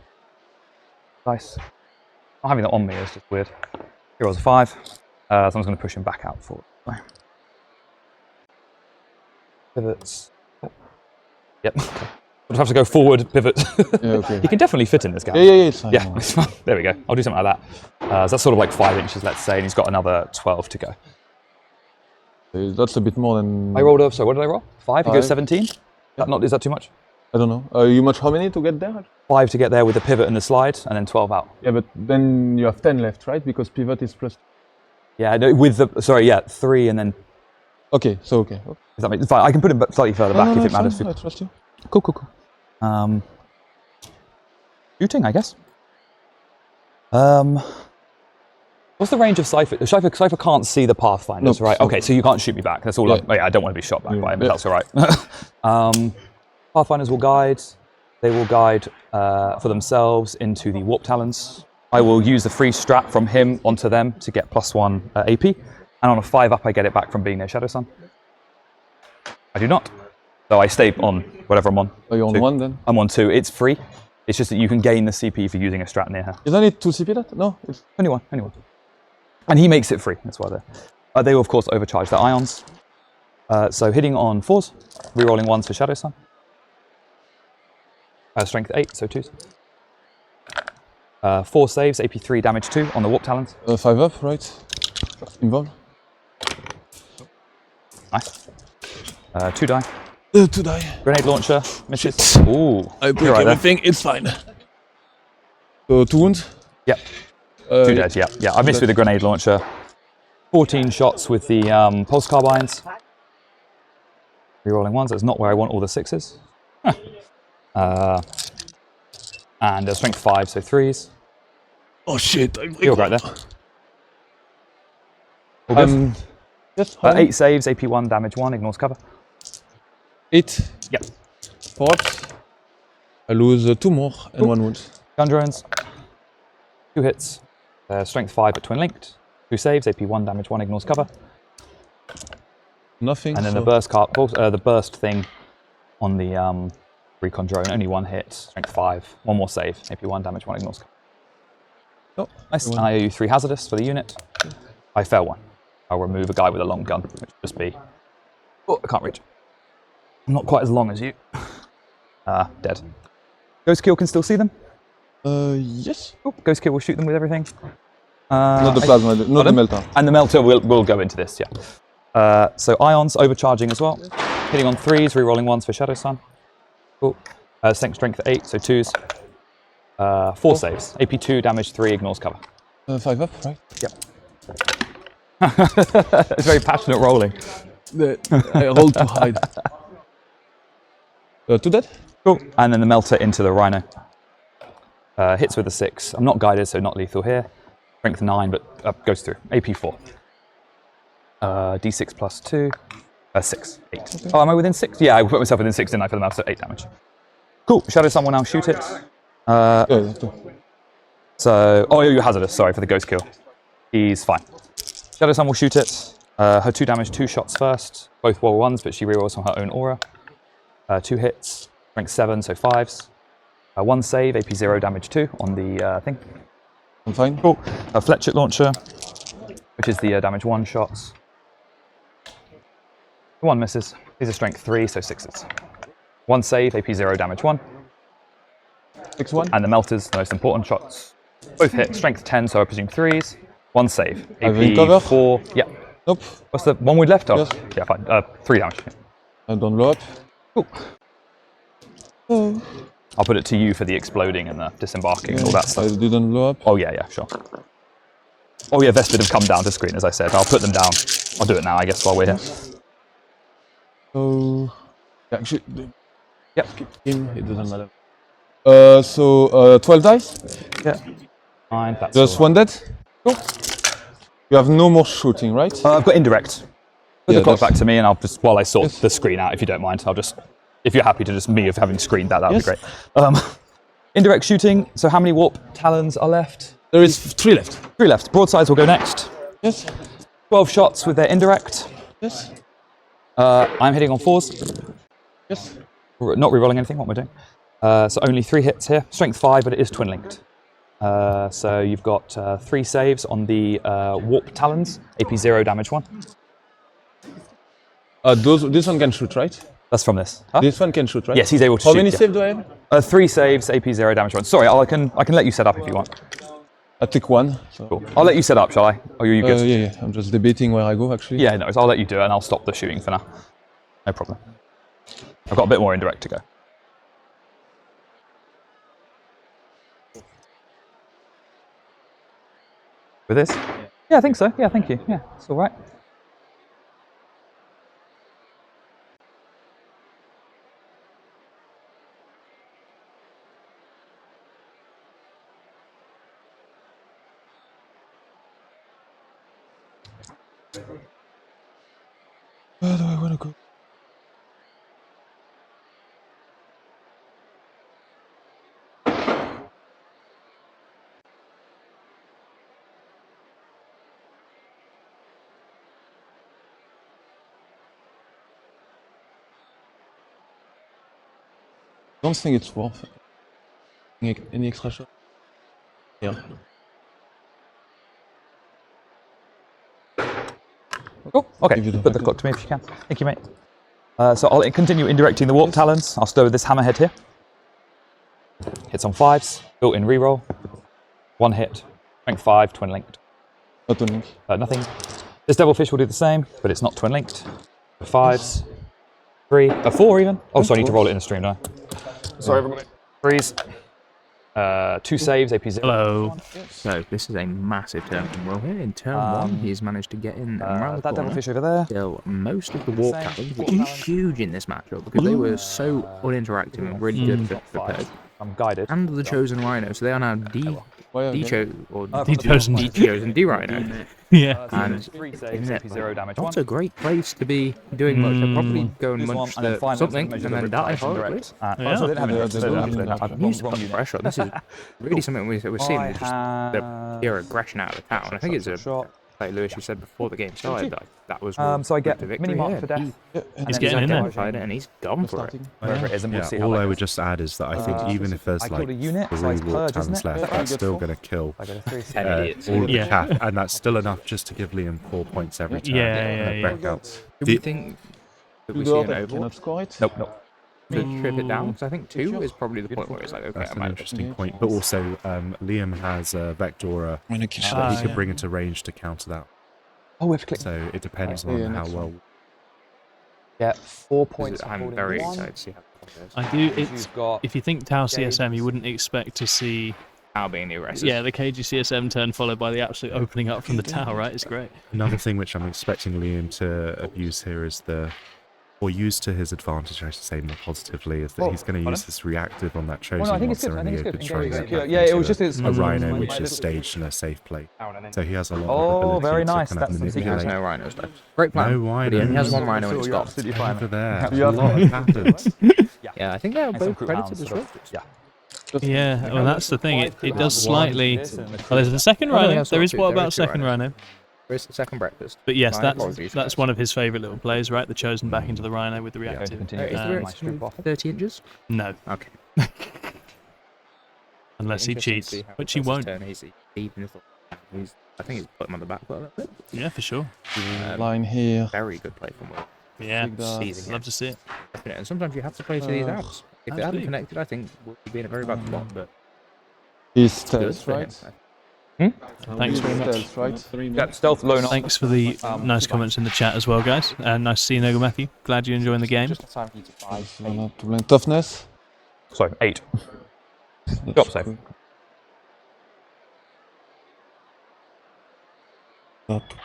Nice. Not having that on me is just weird. He rolls a 5. So I'm just going to push him back out forward. Pivots. Oh. Yep. I'll have to go forward, pivot. Yeah, okay. He can definitely fit in this guy. Yeah, it's fine. Yeah, it's fine. There we go. I'll do something like that. So that's sort of like 5 inches, let's say, and he's got another 12 to go. That's a bit more than... I rolled a, so what did I roll? 5? He goes 5. 17? Is that too much? I don't know. You much how many to get there? 5 to get there with the pivot and the slide, and then 12 out. Yeah, but then you have 10 left, right? Because pivot is plus... Yeah, no, with the, sorry, yeah, 3 and then... Okay, so okay. Does that make, fine. I can put him slightly further back if it matters. I trust you. Cool. Shooting, I guess. What's the range of Cypher? Cypher can't see the Pathfinders, right? Okay, so you can't shoot me back. That's all. Yeah. I don't want to be shot back by him, but that's all right. Pathfinders will guide. They will guide for themselves into the warp talons. I will use the free strat from him onto them to get +1 AP, and on a 5 up, I get it back from being near Shadow Sun. I do not. So I stay on whatever I'm on. Are you on 2. 1 then? I'm on 2. It's free. It's just that you can gain the CP for using a strat near her. Isn't it 2 CP that? No. It's... Only one. And he makes it free. That's why they're. They will, of course, overcharge their ions. So hitting on 4s, rerolling 1s for Shadow Sun. Strength 8, so 2s. 4 saves, AP 3, damage 2 on the warp talons. 5 up, right? Involved. Nice. 2 die. 2 die. Grenade launcher, misses. Ooh. I break You're right everything, it's fine. So 2 wounds? Yep. 2 dead, yeah. I missed with the grenade launcher. 14 shots with the pulse carbines. Rerolling 1s, that's not where I want all the 6s. And strength 5, so 3s. Oh shit, You're right there. All good. Yes, 8 saves, AP 1, damage 1, ignores cover. 8. Yep. Forwards. I lose 2 more and 1 wound. Gun drones. 2 hits. Strength 5 but twin linked. 2 saves, AP 1, damage 1, ignores cover. Nothing. And then so... the burst thing on the recon drone, only 1 hit, strength 5, 1 more save, AP 1, damage 1, ignores cover. Oh, nice. And I owe you 3 hazardous for the unit. I fail 1. I'll remove a guy with a long gun, which would just be... Oh, I can't reach. I'm not quite as long as you. Dead. Ghost Kill can still see them. Yes. Oh, Ghost Kill will shoot them with everything. Not the plasma, not the melter. And the melter will go into this, yeah. So ions overcharging as well. Hitting on 3s, rerolling 1s for Shadow Sun. Cool. Strength 8, so 2s. 4 saves. AP 2, damage 3, ignores cover. 5 up, right? Yep. It's very passionate rolling. I rolled to hide. 2 dead? Cool. And then the melter into the Rhino. Hits with a 6. I'm not guided, so not lethal here. Strength 9, but goes through. AP 4. D6 plus 2. 6. 8. Okay. Oh, am I within 6? Yeah, I put myself within 6, didn't I, for the mouse, so 8 damage. Cool. Shadow Sun will now shoot it. So, oh, you're hazardous, sorry, for the ghost kill. He's fine. Shadow Sun will shoot it. Her 2 damage, 2 shots first. Both roll 1s, but she rerolls from her own aura. 2 hits. Strength 7, so 5s. 1 save, AP 0, damage 2 on the thing. I'm fine. Cool. A Fletcher launcher, which is the damage 1 shots. 1 misses. These are strength 3, so 6s. 1 save, AP 0, damage 1. Next one. And the melters, the most important shots. Both hit. Strength 10, so I presume 3s. 1 save. Having cover? 4. Yeah. Nope. What's the one we left? Oh, Yes. yeah, fine. 3 damage. I don't blow up. Cool. Oh. I'll put it to you for the exploding and the disembarking and all that I stuff. didn't blow up. Oh, yeah, sure. Oh, yeah, Vespid have come down to screen, as I said. I'll put them down. I'll do it now, I guess, while we're here. So, actually, Yep. him, it doesn't matter. 12 dice. Yeah. Fine, that's Just all one dead. Cool. You have no more shooting, right? right. I've got indirect. Put Yeah, the clock that's- back to me, and I'll just, while I sort Yes. the screen out, if you don't mind, I'll just, if you're happy to just me of having screened that, that would Yes. be great. Indirect shooting. So how many warp talons are left? There is 3 left. 3 left. Broadsides will go next. Yes. 12 shots with their indirect. Yes. I'm hitting on 4s. Yes. We're not rerolling anything. What we're doing. So only 3 hits here. Strength 5, but it is twin linked. So you've got 3 saves on the warp talons. AP 0, damage 1. This one can shoot, right? That's from this. Huh? This one can shoot, right? Yes, he's able to How shoot. many yeah. saves do I have? 3 saves, AP 0, damage 1. Sorry, I can let you set up if you want. I take 1. So. Cool. I'll let you set up, shall I? Or are you good? Yeah. I'm just debating where I go, actually. Yeah, no, I'll let you do it, and I'll stop the shooting for now. No problem. I've got a bit more indirect to go. With this? Yeah, I think so. Yeah, thank you. Yeah, it's all right. Where do I want to go? I don't think it's worth it. Any extra shot? Yeah. Cool. Okay, Give you the put the clock to me if you can. Thank you, mate. So I'll continue indirecting the warp talons. I'll start with this hammerhead here. Hits on 5s, built-in reroll. 1 hit, strength 5, twin linked. Not only. Nothing. This devilfish will do the same, but it's not twin linked. 5s, 3, 4 even. Oh, sorry, I need to roll it in the stream, don't I? Sorry, everybody. 3s. 2 saves, AP 0. Hello. So this is a massive turn from Will here. In turn 1, he's managed to get in and around the That corner. devilfish over there. Kill most of the warp talons, which is huge in this matchup because they were so uninteractive and really good for Purge. I'm guided. And the chosen rhino, so they are now Dechosen. D-chosen D-rhino. Yeah. And 3 saves, isn't it AP 0, damage 1. not a great place to be doing much. They'll probably go and This one, munch and then the finally something measure and the then die reduction horribly. direct. Yeah. So they didn't have Yeah, any they wrong don't. Use wrong the unit. pressure. This is really something we're seeing. Just the pure aggression out of the town. I think it's a, shot. like Lewis, you said before the game started, that was So I get the mini victory. mark for death. He's getting in there. Identified it and he's gone for it. Wherever it is, and we'll see how All that I would goes. just add is that I think even if there's I like killed a unit, so 3 it's warp purge, isn't talons it? left, Is that that's good still for? going to kill I got a 3 10 idiots. all of the Yeah. cap, and that's still enough just to give Liam 4 points every turn. Yeah. Breakouts. Do we think that we see an overlord Cannot score it. Nope. to trip it down? Because I think 2 is probably the point where it's like, okay, That's I an might interesting point. But also, Liam has Vectora that he could bring into range to counter that. Oh, we have to click. So it depends Yeah, on how next well. Yeah, 4 points. for I'm holding very 1. excited to see how it goes. I do. You've It's got if you think Tau CSM, you wouldn't expect to see How being the aggressive. the KG CSM turn followed by the absolute opening up from the Tau. Right, it's great. Another thing which I'm expecting Liam to abuse here is or use to his advantage, I should say more positively, is that Oh, he's going to pardon? use this reactive on that chosen Well, no, I think it's monster, good. I and think he it's could good. try and Engage get secure. back Yeah, it into was just a it's rhino which is staged in a safe play. So he has a lot of Oh, ability very to nice. kind of That's something He has manipulate. no rhinos left. Great plan. No But he only has rhinos. one rhino and it stopped. Absolutely fine. Over there. Yeah. A lot has happened. Yeah, I think they are And some both crew credited hounds, as sort well. of- Yeah. Yeah. Well, that's the thing. It does slightly. This and the Oh, there's a second Oh, no, rhino. that's There not is two, what there are about two second rhinos. rhino? Where's the second breakfast? But yes, My apologies, that's guys. one of his favourite little plays, right? The chosen back into the rhino with the Going to reactive. continue Is to the my reactive strip off. 30 inches? No, Okay. unless he Interesting to cheats, see how which he does his won't. turn. I think he's put him on the back foot a little bit. Yeah, for sure. Line here. Very good play from Will. Yeah, Big dots. Seizing love to see it. it. And sometimes you have to play to these outs. if they hadn't connected, I think we'd be in a very bad spot. But He's good stealth, for him. right? Thanks very much. Stealth, right? Yeah, stealth loan up. Thanks for the nice comments in the chat as well, guys. Nice to see you, Nogo Matthew. Glad you're enjoying the game. So not to blame. Toughness. Sorry, 8. That's Drop safe. cool. Not to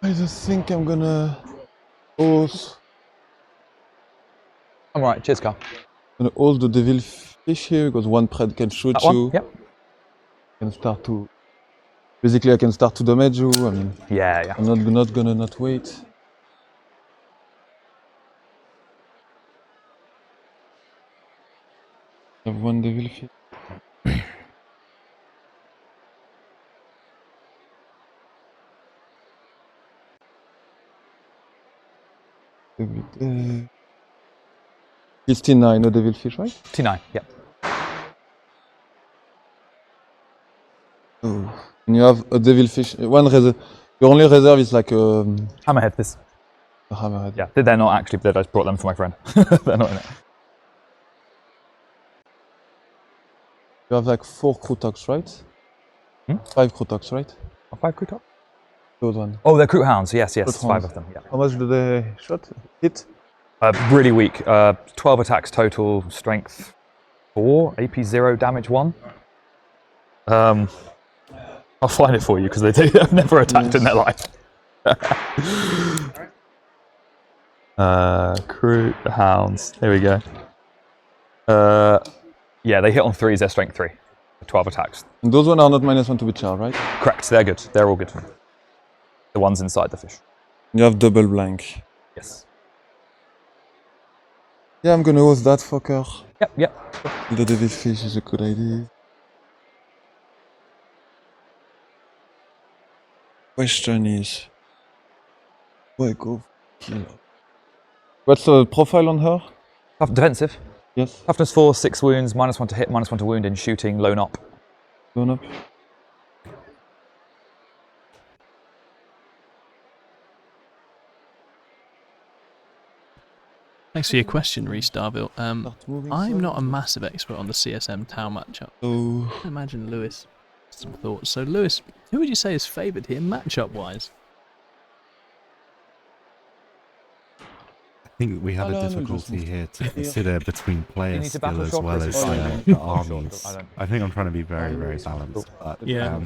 I just think I'm gonna hold I'm right, cheers, Carl. the devil fish here because one pred can shoot That you. one? Yep. Can start to basically I can start to damage you. I mean Yeah. I'm not gonna not wait. I have one devil fish. It's T9, no devil fish, right? T9, yep. Oh. And you have a devil fish. One reserve. Your only reserve is like a Hammerhead, this. hammerhead. Yeah, they're not actually, but I just brought them for my friend. They're not in it. You have like 4 Krutoks, right? 5 Krutoks, right? 5 crew top? Those one. Oh, they're crew hounds, yes, Crew 5 hounds. of them, yeah. How much do they hit? Really weak. 12 attacks total, strength 4, AP 0, damage 1. I'll find it for you because they've never attacked in their life. Crew hounds. Here we go. Yeah, they hit on 3s. They're strength 3. 12 attacks. And those one are not -1 to be char, right? Correct. They're good. They're all good. The ones inside the fish. You have double blank. Yes. Yeah, I'm gonna host that fucker. Yep. The devil fish is a good idea. Question is, where go kill? What's the profile on her? Tough defensive. Yes, Toughness 4, 6 wounds, -1 to hit, -1 to wound in shooting, lone up. going up. Thanks for your question, Reese Darville. Start moving I'm some. not a massive expert on the CSM Tau matchup. So I imagine Lewis has some thoughts. So, Lewis, who would you say is favoured here matchup-wise? I think we have a Talon will difficulty just here to consider between player need to skill battle as shot well for as this? the armies. I think I'm trying to be very, very balanced. But, Yeah.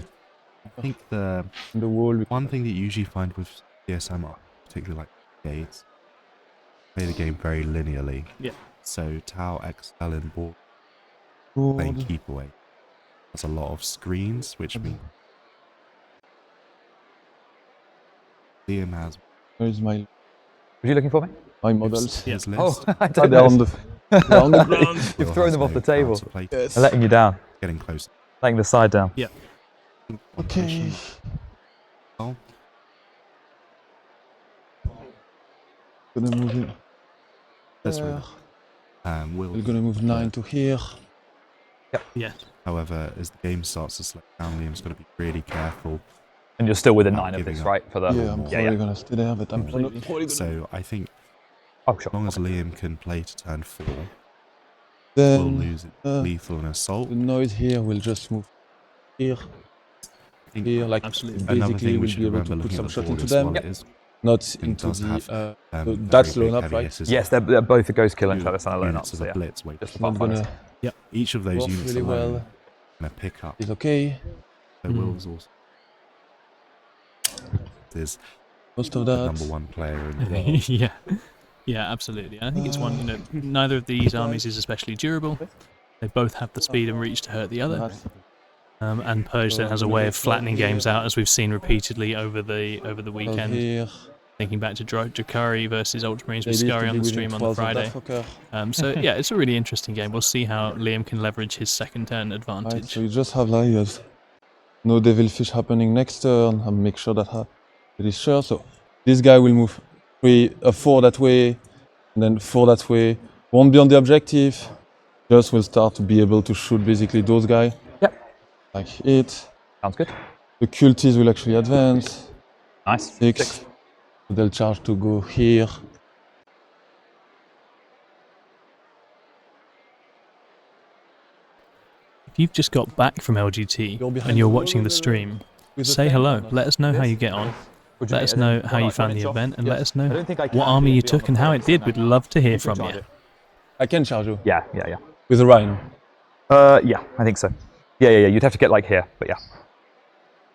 I think the the wall. one thing that you usually find with CSM, particularly like brigades, play the game very linearly. Yeah. So Tau, Excel, and Borg Board. playing keep away. That's a lot of screens, which means Liam has Where is my Were you looking for me? models? his Yeah. list. I Ah, don't they're on know. they're on the ground. You've Will thrown has them off no the table. chance to play. Yes. They're letting you down. Getting close. Letting the side down. Okay. Oh, Gonna move it. that's there. really. We're Will, gonna move 9 to here. Yeah. however, as the game starts to slow down, Liam's got to be really careful. And you're still within Not 9 of giving this, up. right? For the Yeah, I'm probably gonna stay there, but I'm probably gonna. So I think Oh, sure. as long as Liam can play to turn 4, we'll Then lose lethal and assault. the noise here will just move here, I think here, like Absolutely. another basically thing we we'll should be able remember to put looking some at the shot board into as them, well is not and into does have, the. very that's big loan up, heavy right? hitters. Yes, they're both a ghost kill and Two shadow sun alone up. units of So the yeah. blitz wait. Just the Not pathfinders. gonna Each of those work units really alone well. going to pick up. It's okay. So Will's also is Most of the that. number 1 player in the world. Yeah, absolutely. I think it's one, neither of these armies is especially durable. They both have the speed and reach to hurt the other. And Purge then has a way of flattening games out, as we've seen repeatedly over the weekend. Here. Thinking back to Drakari versus Ultramarines with Maybe Scurry on the within stream on 12 the of that Friday. fucker. So yeah, it's a really interesting game. We'll see how Liam can leverage his second turn Right, advantage. so you just have like no devil fish happening next turn and make sure that it is sure. So this guy will move 4 that way, and then 4 that way. Won't be on the objective. just will start to be able to shoot basically those guys. Yep. Like it. Sounds good. The cultists will actually advance. Nice. 6. They'll charge to go here. If you've just got back from LGT and you're watching the stream, say hello. Let us know how you get on. Let us know how you found the event, and let us know what army you took and how it did. We'd love to hear from you. I can charge you. Yeah. With a rhino. Yeah, I think so. Yeah. You'd have to get like here, but yeah.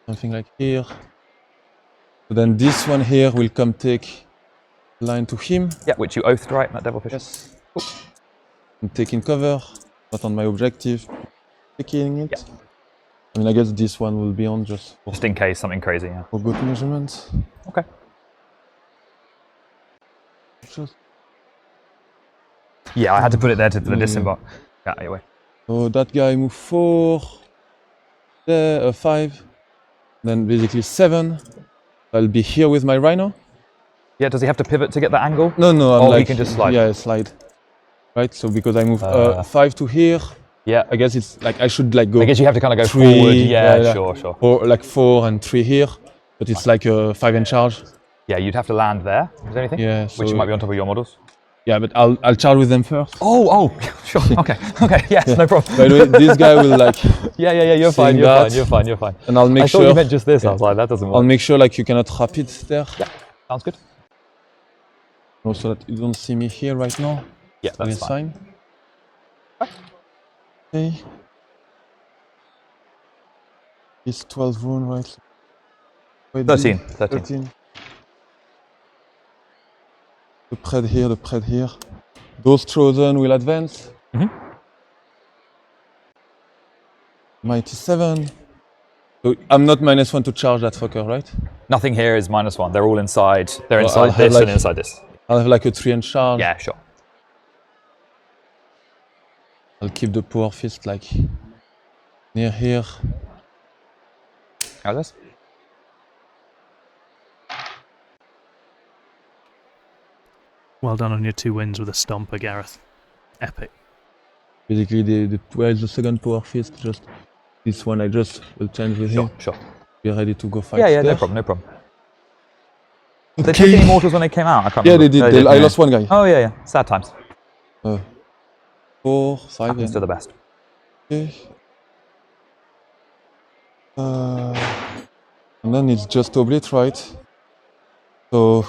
Something like here. So then this one here will come take line to him. Yeah, which you oathed, right? That devilfish. Yes. Cool. I'm taking cover. Not on my objective. Taking it. Yeah. I mean, I guess this one will be on just in case something crazy, yeah. for good measurements. Okay. Just Yeah, I had to put it there for the disembark. Yeah, anyway. so that guy move 4, there, 5, then basically 7. I'll be here with my rhino. Yeah, does he have to pivot to get the angle? No, I'm Oh, like, he can just slide. Yeah, slide. Right, so because I move 5 to here, Yeah. I guess it's like I should like go I guess you have to kind of go 3, forward. Yeah, sure. or like 4 and 3 here, but it's like a 5 in charge. Yeah, you'd have to land there. Is there anything? Yeah, Which so- might be on top of your models. Yeah, but I'll charge with them first. Oh, sure. Okay. Yes, no problem. By the way, this guy will like, Yeah. You're fine. Seeing You're that. fine. and I'll make I sure. thought you meant just this. I was like, that doesn't I'll work. make sure like you cannot wrap it there. Sounds good. Also that you don't see me here right now. Yeah, that's It's fine. fine. Okay. It's 12 rune, right? Wait, 13. The pred here. Those chosen will advance. Mighty 7. So I'm not -1 to charge that fucker, right? Nothing here is -1. They're all inside. They're Well, I'll inside have this and like- inside this. I'll have like a 3 in charge. Yeah, sure. I'll keep the power fist like near here. How's this? Well done on your 2 wins with a stomper, Gareth. Epic. Basically, where is the second power fist? Just this one. I just will change with him. Sure. Be ready to go fight. Yeah, there. no problem. Did they take any mortals when they came out? I can't Yeah, remember. they did. I yeah. lost one guy. Oh, yeah. Sad times. 4, 5. Happens to the best. Okay. And then it's just oblate, right? So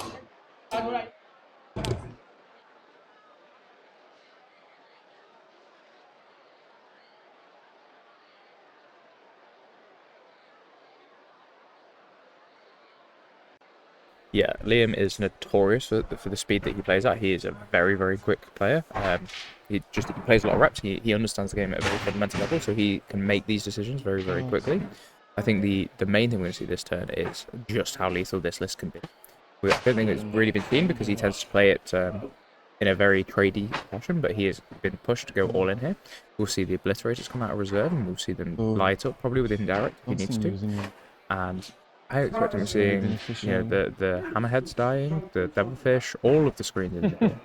Yeah, Liam is notorious for the speed that he plays at. He is a very, very quick player. He plays a lot of reps. He understands the game at a very fundamental level, so he can make these decisions very, very quickly. I think the main thing we're going to see this turn is just how lethal this list can be. I don't think it's really been seen because he tends to play it in a very tradey fashion, but he has been pushed to go all in here. We'll see the Obliterators come out of reserve, and we'll see them light up, probably with indirect if he needs to. And I expect him seeing, the hammerheads dying, the devilfish, all of the screens in here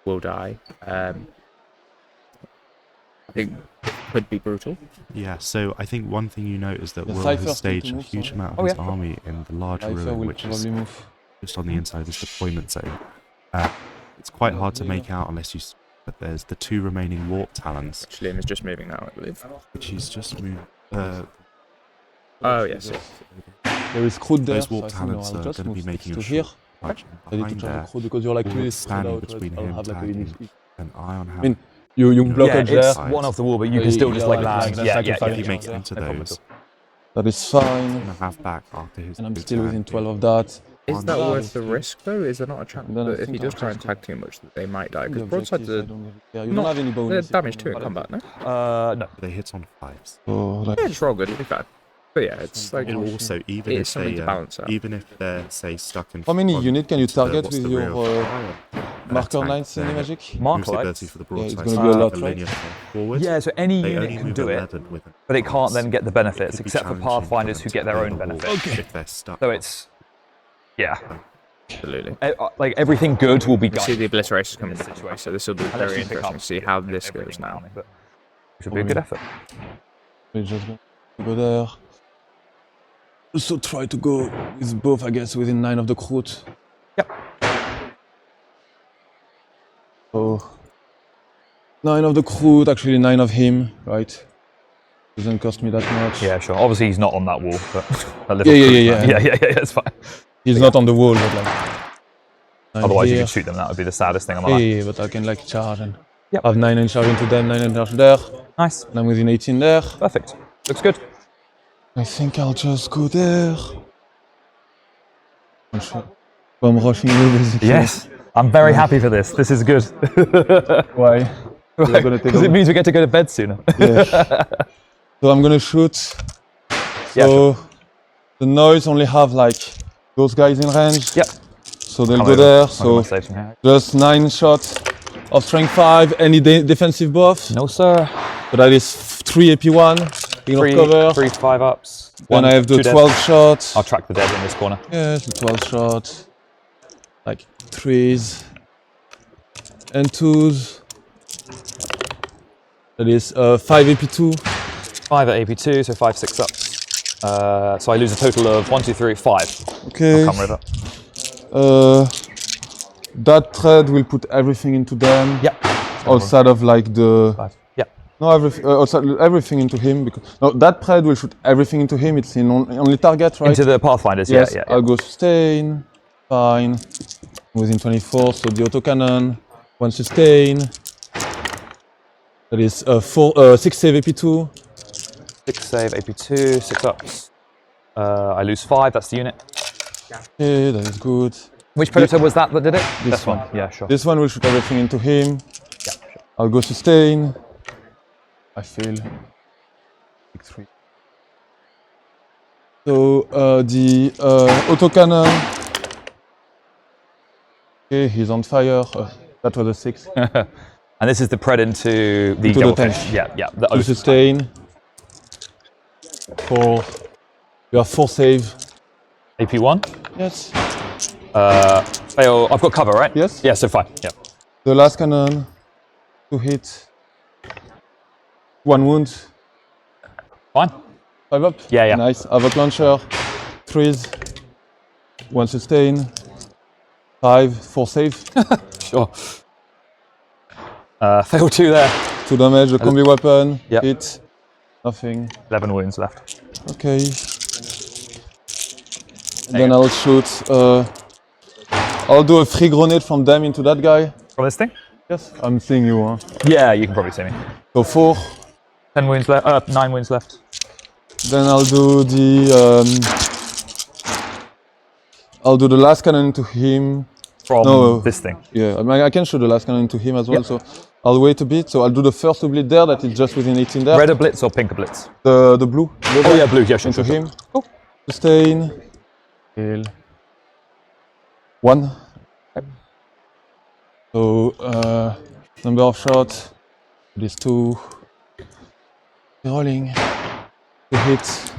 will die. I think it could be brutal. Yeah, so I think one thing you note is that The Will Cypher has staged need to a move huge some. amount of his army in the large Cypher ruin, will which is probably move. just on the inside of this deployment zone. It's quite hard to make out unless you see that there's the 2 remaining warp talons, Liam is just moving now, I believe. which he's just moved. Oh, yes. There is crude there. Those So warp I think talons I'll are just going to be move making a to here. short march Ready to behind charge there. the crude because you're like All really the spread standing out. Right? between I'll him have like a tagging really and Ion have. mean, you block Yeah, it there. it's one off the wall, but you can still just like land. that's Yeah, like a yeah, five yeah. if he yeah. makes it into No problem those, That is fine. he's going to have back after his. And I'm good still within tag. 12 of that. Is that One, worth the two. risk, though? Is there not a chance Then I that if he think does I'll try and just tag too much, that they might die? The Because broadsides objectives, I are don't really care. You not- don't have any they're bonus. damage 2 in combat, no? No. They hit on 5s. So, like, Yeah, just roll good, it'll be fine. But yeah, it's like... And also, even It's if something they, to balance out. even if they're say stuck in. how many front units can you into the- target what's with the your rear fire, marker tank 9 there magic? Mark moves the lights? ability for the Yeah, it's broadside gonna be a to lot, take right? linear forward. Yeah, so any They unit only can move do it, 11 with but it can't then get the It benefits, could be except for challenging Pathfinders them who to get their clear own the wall benefits. if they're stuck. So it's... Yeah. Absolutely. Like, everything good will be You see gone. the Obliterators coming this down, situation. so this will be Unless very you pick interesting up to see how this everything goes now. around it, but- Should be a good effort. We just go there. Also try to go with both, I guess, within 9 of the Kroot. Yep. So 9 of the Kroot, actually 9 of him, right? Doesn't cost me that much. Yeah, sure. Obviously, he's not on that wall, but that little Yeah. it's fine. He's not on the wall, but like. 9 Otherwise, you here. could shoot them. That would be the saddest thing on my Yeah, life. yeah, but I can like charge and Yep. have 9 and charge into them, 9 and charge there. Nice. And I'm within 18 there. Perfect. Looks good. I think I'll just go there. I'm rushing you basically. Yes. I'm very happy for this. This is good. Why? Because it means we get to go to bed sooner. Yeah. So I'm gonna shoot. So the noise only have like those guys in range. Yep. So they'll go there. So So just 9 shots of strength 5. Any defensive buff. no, sir. So that is 3 AP1. Ignore cover. 3 5-ups. Then I have the 2 dead. 12 shots. I'll track the dead in this corner. Yes, the 12 shots. Like 3s and 2s. That is 5 AP2. 5 at AP2, so 5 6-ups. So I lose a total of 1, 2, 3, 5. Okay. I'll come with it. That thread will put everything into them. Yep. Outside of like the. 5. Yep. No, outside everything into him because no, that thread will shoot everything into him. It's in only target, right? Into the Pathfinders, Yes. yeah. I'll go sustain. Fine. Within 24, so the autocannon. 1 sustain. That is 6 save AP2. 6 save, AP2, 6-ups. I lose 5, that's the unit. Okay, that is good. Which predator was that did it? This one. Yeah, sure. This one will shoot everything into him. Yeah, sure. I'll go sustain. I fail. 3. So the autocannon. Okay, he's on fire. That was a 6. And this is the pred into the Into double the tank. finish. Yeah, the To oath. sustain. 4. You have 4 save. AP1. Yes. Fail. I've got cover, right? Yes. Yeah, so 5. Yeah. The last cannon. 2 hit. 1 wound. Fine. 5 up. Yeah. Nice. Havoc launcher. 3s. 1 sustain. 5. 4 save. Sure. Fail 2 there. 2 damage. The combi weapon. Yep. Hit. Nothing. 11 wounds left. Okay. And then I'll shoot. I'll do a free grenade from them into that guy. From this thing? Yes. I'm seeing you, huh? Yeah, you can probably see me. So 4. 10 wounds left. 9 wounds left. Then I'll do the last cannon into him. From this thing. Yeah, I mean, I can shoot the last cannon into him as well. Yep. So I'll wait a bit. So I'll do the first bleed there. That is just within 18 there. Red a blitz or pink a blitz? The blue. Oh yeah, blue. Yeah, sure. Into sure. him. Sustain. Kill. 1. So number of shots. These 2. Rolling. 2 hits.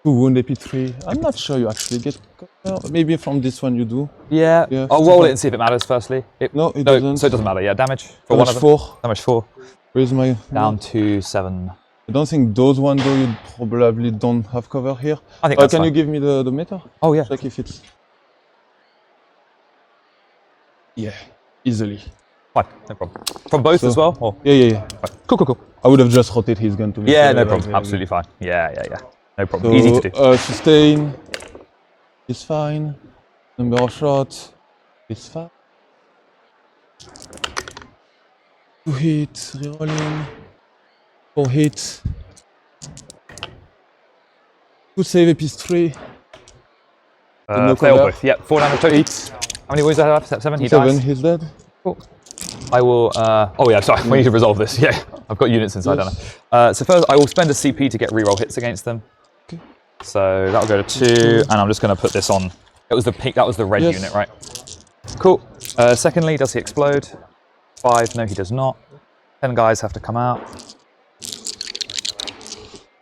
2 wound AP3. I'm not sure you actually get cover. Maybe from this one you do. Yeah. Yeah, I'll roll it and see if it matters. Firstly. No, it doesn't. So it doesn't matter. Yeah, damage for one Damage of them. 4. Damage 4. Where's my Down to 7. I don't think those ones though you probably don't have cover here. I think that's Can fine. you give me the meter? Oh yeah. Check if it's. Yeah, easily. Fine. No problem. From both So- as well. Or? Yeah. Cool. I would have just rotated his gun to me. Yeah, so no like, problem. Absolutely fine. Yeah. No problem. So, Easy to do. sustain is fine. Number of shots is fine. 2 hits, rerolling. 4 hits. 2 save AP 3. no Fail cover. both. Yeah. 4 damage total. How many wounds do I have? 7. He 7, dies. he's dead. I will. Oh yeah, sorry. We need to resolve this. Yeah, I've got units inside. Yes. Don't I? So first, I will spend a CP to get reroll hits against them. Okay. So that'll go to 2, and I'm just going to put this on. It was the pink. That was the red Yes. unit, right? Cool. Secondly, does he explode? 5. No, he does not. 10 guys have to come out.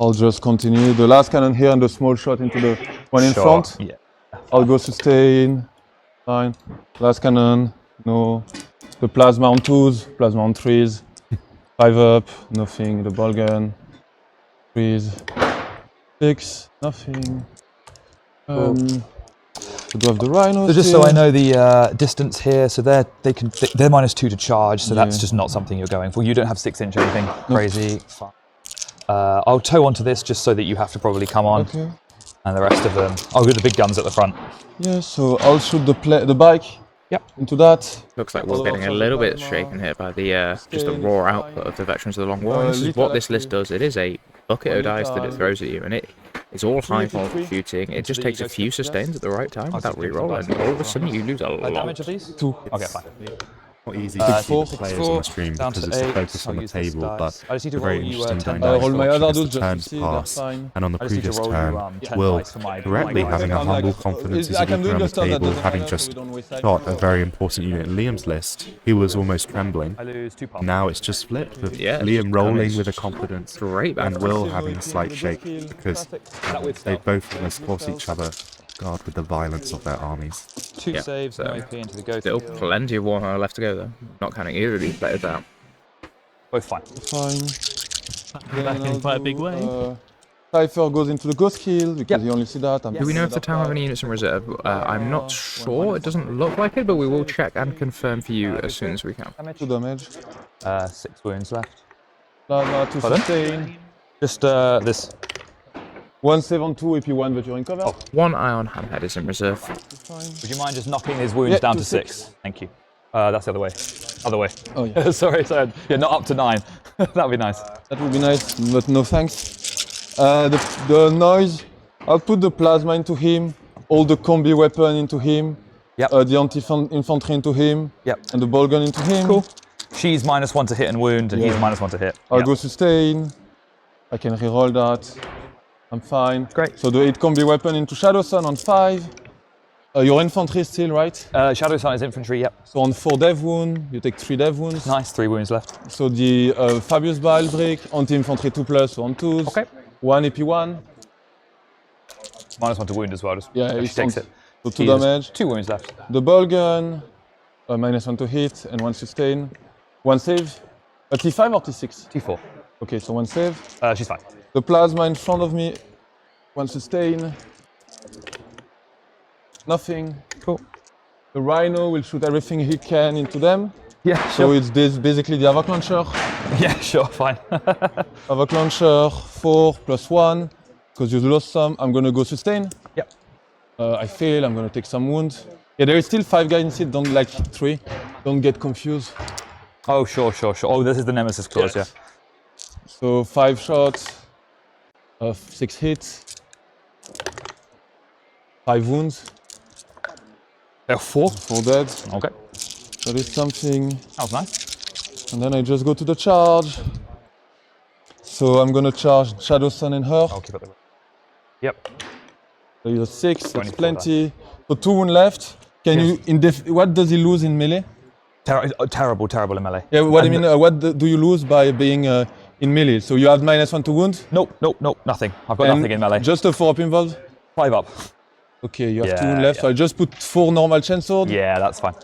I'll just continue. The last cannon here and the small shot into the one in Sure. front. Yeah. I'll go sustain. Fine. Last cannon. No. The plasma on 2s, plasma on 3s. 5 up, nothing. The ball gun. Freeze. 6, nothing. We do have the rhinos. So just so I know the distance here, so they're -2 to charge, so that's Yeah. just not something you're going for. You don't have 6-inch anything crazy. Fine. I'll tow onto this just so that you have to probably come on, Okay. and the rest of them. I'll do the big guns at the front. Yeah, so I'll shoot the bike. Yep. Into that. Looks like we're getting a little bit shaken here by the just the raw output of the Veterans of the Long War. And this is what this list does. It is a bucket of dice that it throws at you, and it's all high volt shooting. It just takes a few sustains at the right time without reroll, and all of a sudden you lose a lot. Damage of these? 2. Okay, fine. Not easy to see 4, the players on the stream down because to it's the 8. focus on I'll the use this table, dice. but I just need to a very roll you, interesting 10 dynamic roll my watching other as the dude just to turns see, pass. that's fine. And on the I just need to previous roll turn, you, 10 Will dice for my correctly guys. having a I'm humble like, confidence I as he can do around the the stuff that table, doesn't having matter, just so we don't waste time. shot a very important unit in Liam's list. He was almost trembling. I lose 2 points. Now it's just flipped with Yeah, Liam rolling damage. with a confidence Great and back. Will having a slight shake because they both almost force each other guard with the violence of their armies. 2 Yeah, saves, so no AP into the go. Still plenty of Warhammer left to go though. Not counting either of these players out. Both fine. Fine. Back in quite a big way. Cypher goes into the ghost kill because you only see that. Do we know if the town have any units in reserve? I'm not sure. It doesn't look like it, but we will check and confirm for you as soon as we can. 2 damage. 6 wounds left. No, 2 Pardon? sustain. Just this. 1 save on 2 if you want, but you're in cover. One Ion Hamhead is in reserve. Fine. Would you mind just knocking his wounds Yeah, down to to 6? 6. Thank you. That's the other way. Other way. Oh, yeah. sorry. Yeah, not up to 9. That'd be nice. That would be nice, but no thanks. The noise, I'll put the plasma into him, all the combi weapon into him, Yep. the anti-infantry into him, Yep. and the ball gun into him. Cool. She's -1 to hit and wound, and he's Yeah. -1 to hit. I'll Yep. go sustain. I can reroll that. I'm fine. Great. So the 8 combi weapon into Shadow Sun on 5. Your infantry still, right? Shadow Sun is infantry, yep. So on 4 dev wound, you take 3 dev wounds. Nice, 3 wounds left. So the Fabius Bile break, anti-infantry 2+, so on 2s. Okay. 1 AP1. -1 to wound as well. Just, Yeah, she it's takes on- it. So 2 He has damage. 2 wounds left. The ball gun, -1 to hit and 1 sustain. 1 save. T5 or T6? T4. Okay, so 1 save. She's fine. The plasma in front of me, 1 sustain. Nothing. Cool. The rhino will shoot everything he can into them. Yeah, So it's this basically the havoc launcher. Yeah, sure, fine. Havoc launcher 4 + 1. Because you lost some, I'm gonna go sustain. Yep. I fail, I'm gonna take some wounds. Yeah, there is still 5 guys in it, don't like 3. Don't get confused. Oh, sure. Oh, this is the Nemesis clause, Yes. So 5 shots, 6 hits, 5 wounds, yeah. 4. 4 dead. Okay. That is something. That was nice. And then I just go to the charge. So I'm gonna charge Shadow Sun and her. I'll keep it there. Yep. There is a 6, that's 24 plenty. So 2 wounds left. Can you, what does he lose in melee? Terrible in melee. Yeah, what I And mean, what do you lose by being in melee? So you have -1 to wound? Nope, nothing. I've got And nothing in melee. Just a 4 up involved? 5 up. Okay, you have 2 Yeah, wounds left, so I just put 4 normal chainsword. Yeah, that's fine.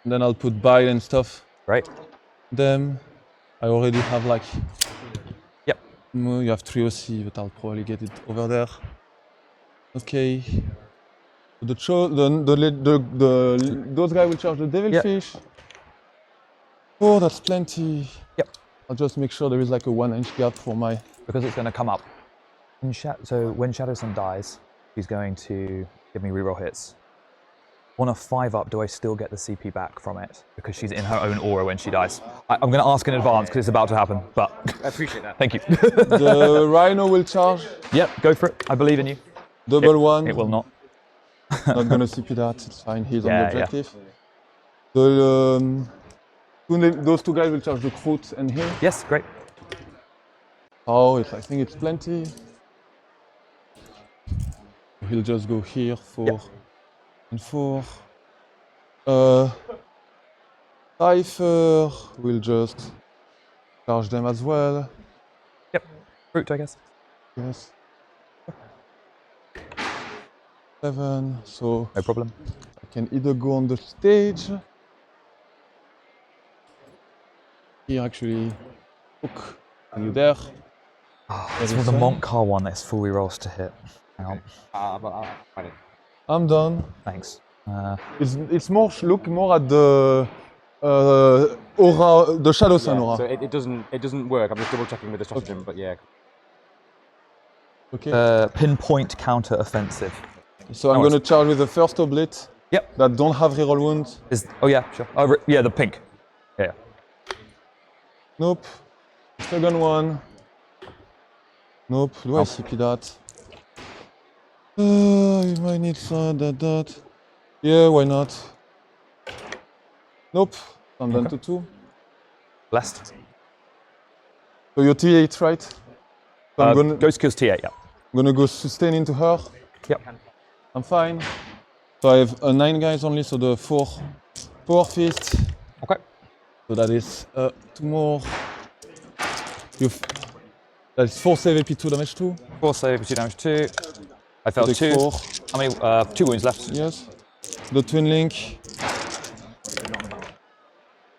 And then I'll put bile and stuff. Great. Them. I already have like. Yep. No, you have 3 OC, but I'll probably get it over there. Okay. Those guys will charge the devilfish. Oh, that's plenty. Yep. I'll just make sure there is like a 1-inch gap for my. Because it's going to come up. So when Shadow Sun dies, he's going to give me reroll hits. On a 5 up, do I still get the CP back from it? Because she's in her own aura when she dies. I'm going to ask in advance because it's about to happen, but I appreciate that. thank you. The rhino will charge. Yep, go for it. I believe in you. Double 1. It will not. Not gonna CP that, it's fine, he's on Yeah, the objective. Those 2 guys will charge the Kroot and him. Yes, great. Oh, I think it's plenty. He'll just go here, 4 and 4. Cypher will just charge them as well. Root, I guess. Yes. 7, so No problem. I can either go on the stage. Here actually, Hook. And you there. It's for the Mont'Ka one that's full rerolls to hit. Hang on. I'm done. Thanks. It's more look more at the aura, the shadow sun aura. So it doesn't work. I'm just double checking with the stratagem, but yeah. Okay. Pinpoint counter offensive. So I'm gonna charge with the first oblit. Yep. That don't have reroll wounds. Oh yeah, sure. Yeah, the pink. Yeah. Nope. Second one. Nope. Do I CP that? You might need that. Yeah, why not? Nope. I'm down to 2. Blessed. So you're T8, right? So I'm gonna Ghost kills T8, yeah. I'm gonna go sustain into her. Yep. I'm fine. So I have 9 guys only, so the 4 fist. Okay. So that is 2 more. That's 4 save AP 2 damage 2. 4 save, 2 damage 2. I failed 2. 4. How many? 2 wounds left. Yes. The twin link.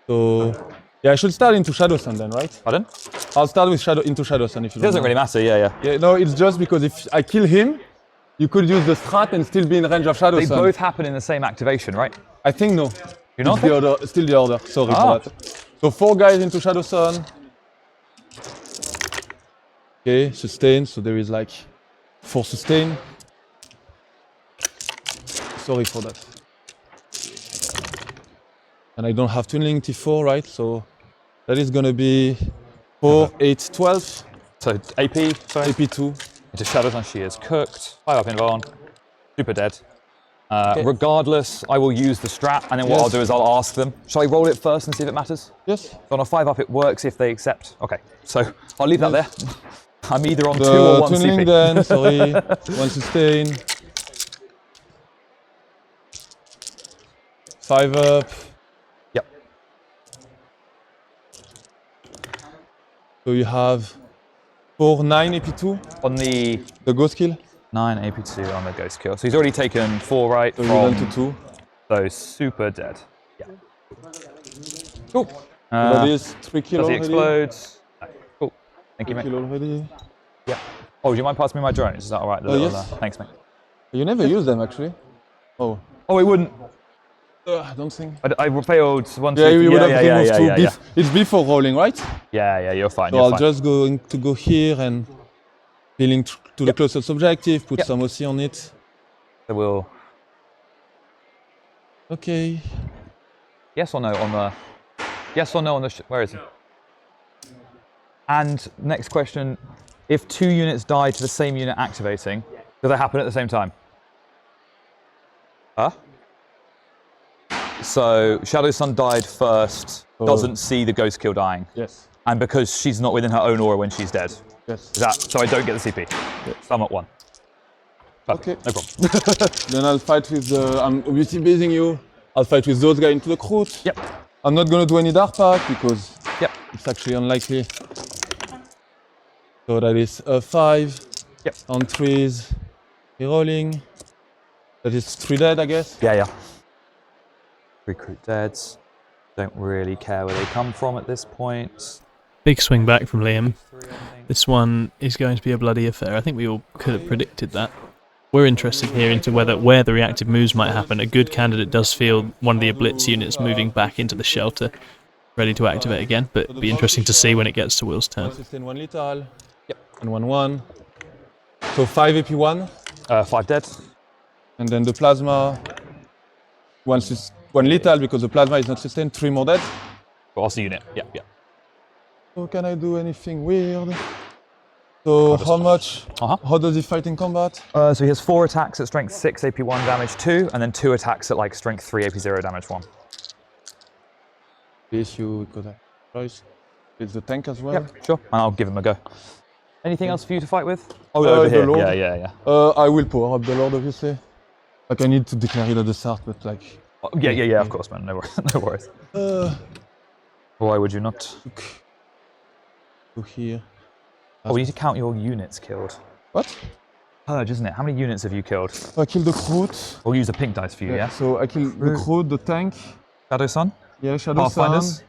So yeah, I should start into Shadow Sun then, right? Pardon? I'll start with into Shadow Sun if you It doesn't don't really matter, yeah. Yeah, no, it's just because if I kill him, you could use the strat and still be in range of Shadow They Sun. both happen in the same activation, right? I think no. You're not? It's the order, still the order. Sorry Ah. for that. So 4 guys into Shadow Sun. Okay, sustain. So there is like 4 sustain. Sorry for that. And I don't have Twin Link T4, right? So that is gonna be 4, 8, 12. So AP, sorry. AP 2. Into Shadows and she is cooked. 5 up in Varn. Super dead. Regardless, I will use the strat, and then what I'll do is I'll ask them. Shall I roll it first and see if it matters? Yes. So on a 5 up, it works if they accept. Okay, so I'll leave that there. I'm either on 2 or The 1 Twin CP. Link then, sorry. 1 sustain. 5 up. Yep. So you have 4, 9 AP2 On the the ghost kill. 9 AP2 on the ghost kill. So he's already taken 4 right So you're down from to 2. those super dead. Yeah. Cool. That is 3 kill Does he already. explodes? No. Cool. Thank you, 3 mate. kill already. Yeah. Oh, do you mind passing me my drones? Is that all right? The little, yes. Thanks, mate. You never use them actually. Oh. Oh, it wouldn't. I don't think. I failed one. Yeah, you would have removed yeah. 2. It's before rolling, right? Yeah, you're fine. So You're I'll fine. just going to go here and healing to the closest objective, put some OC on it. So we'll. Okay. Yes or no on the. Yes or no on the. Where is he? And next question: if 2 units die to the same unit activating, does that happen at the same time? Huh? So Shadow Sun died first, doesn't see the ghost kill dying. Yes. And because she's not within her own aura when she's dead. Yes. Is that so I don't get the CP? So I'm at 1. Okay. No problem. Then I'll fight with the. I'm obviously basing you. I'll fight with those guys into the Kroot. Yep. I'm not gonna do any Dark Pack because Yep. it's actually unlikely. So that is 5. Yep. On 3s. Rerolling. That is 3 dead, I guess. Yeah. Recruit deads. Don't really care where they come from at this point. Big swing back from Liam. This one is going to be a bloody affair. I think we all could have predicted that. We're interested here into where the reactive moves might happen. A good candidate does feel one of the Blitz units moving back into the shelter, ready to activate again, but it'll be interesting to see when it gets to Will's turn. Sustain 1 lethal. Yep. And 1/1. So 5 AP1. 5 dead. And then the plasma. 1 lethal because the plasma is not sustained. 3 more dead. But also unit. Yeah. So can I do anything weird? So how much? How does he fight in combat? So he has 4 attacks at strength 6 AP1 damage 2, and then 2 attacks at like strength 3 AP0 damage 1. The issue because I choice. It's the tank as well. Yep, sure. And I'll give him a go. Anything else for you to fight with? Oh, over the here. Lord. Yeah. I will power up the Lord, obviously. Like I need to declare it at the start, but like. Oh, yeah. Of course, man. No worries. Why would you not? Go here. Oh, we need to count your units killed. What? Purge, isn't it? How many units have you killed? I killed the Kroot. We'll use a pink dice for you, yeah? So I killed the Kroot, the tank. Shadow Sun? Yeah, Shadow Sun. Pathfinders?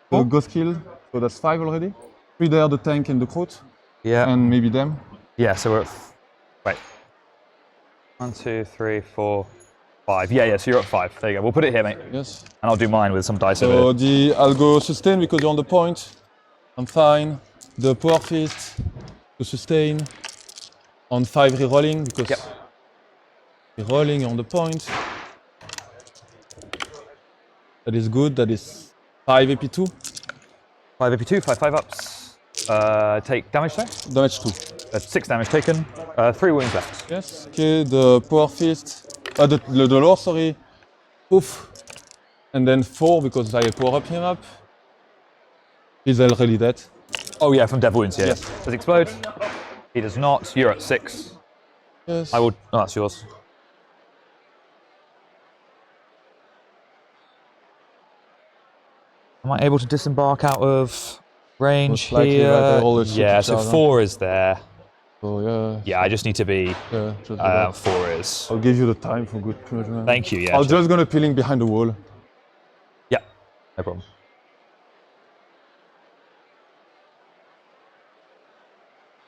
The Ghost kill. So that's 5 already. 3 there, the tank and the Kroot, Yeah. and maybe them. Yeah, so we're at, wait. 1, 2, 3, 4, 5. Yeah, so you're at 5. There you go. We'll put it here, mate. Yes. And I'll do mine with some dice So over here. I'll go sustain because you're on the point. I'm fine. The power fist to sustain. On 5 rerolling because rerolling on the point. That is good. That is 5 AP2. 5 AP2, 5 ups. Take damage there. Damage 2. 6 damage taken. 3 wounds left. Yes. Okay. The power fist. The lore, sorry. Oof. And then 4 because I power up him up. Is already dead. Oh yeah, from dev wounds, yeah. Yes. Does he explode? He does not. You're at 6. Yes. I will. Oh, that's yours. Am I able to disembark out of range Most likely, here? right, I roll a Yeah, shitty so charge, 4 is there. So yeah. Yeah, I just need to be. Yeah. Just do that. 4 is. I'll give you the time for good measurement. Thank you. Yeah. I'm just gonna peeling behind the wall. Yeah. No problem.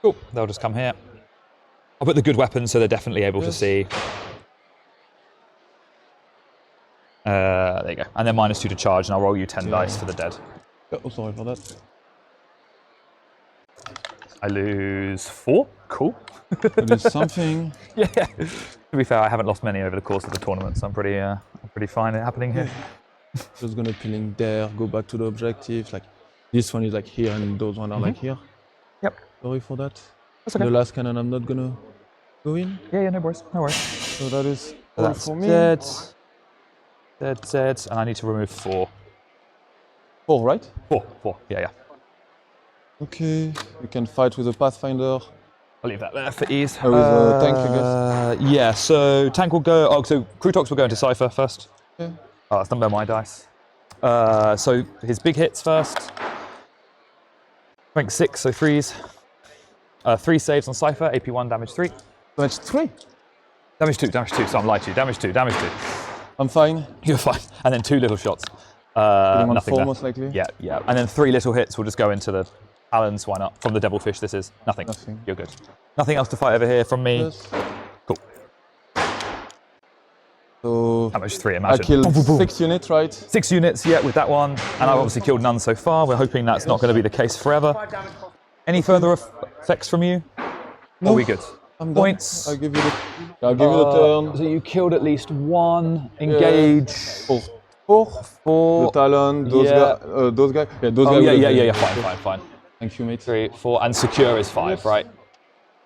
Cool. They'll just come here. I'll put the good weapons so they're definitely able to see. There you go. And then -2 to charge, and I'll roll you 10 dice for the dead. Oh, sorry for that. I lose 4. Cool. That is something. Yeah. To be fair, I haven't lost many over the course of the tournament, so I'm pretty fine at happening here. Just gonna peeling there, go back to the objective. Like this one is like here, and those one are like here. Yep. Sorry for that. That's okay. The last cannon, I'm not gonna go in. Yeah, no worries. No worries. So that is So all that's for me. dead. Dead, and I need to remove 4. 4, right? 4. Yeah. Okay. We can fight with the Pathfinder. I'll leave that there for ease. With a tank, I guess. Yeah, so tank will go. Oh, so Krutox will go into Cypher first. Okay. Oh, that's done by my dice. So his big hits first. Strength 6, so 3s. 3 saves on Cypher, AP1, damage 3. Damage 3. Damage 2, so I'm lied to you. Damage 2. I'm fine. You're fine. And then 2 little shots. Peeling on Nothing 4 there. most likely. Yeah. And then 3 little hits will just go into the talons. Why not? From the devilfish, this is nothing. Nothing. You're good. Nothing else to fight over here from me. Yes. Cool. So Damage 3, I imagine. killed Boom, boom, boom. 6 units, right? 6 units, yeah, with that one. And I've obviously killed none so far. We're hoping that's not going to be the case forever. Any further effects from you? No. Are we good? I'm done. Points. I'll give you the turn. So you killed at least 1. Engage. 4. The talon, those guys. Those guys. Yeah, those guys. Yeah. Fine. Thank you, mate. 3, 4, and secure is 5, right?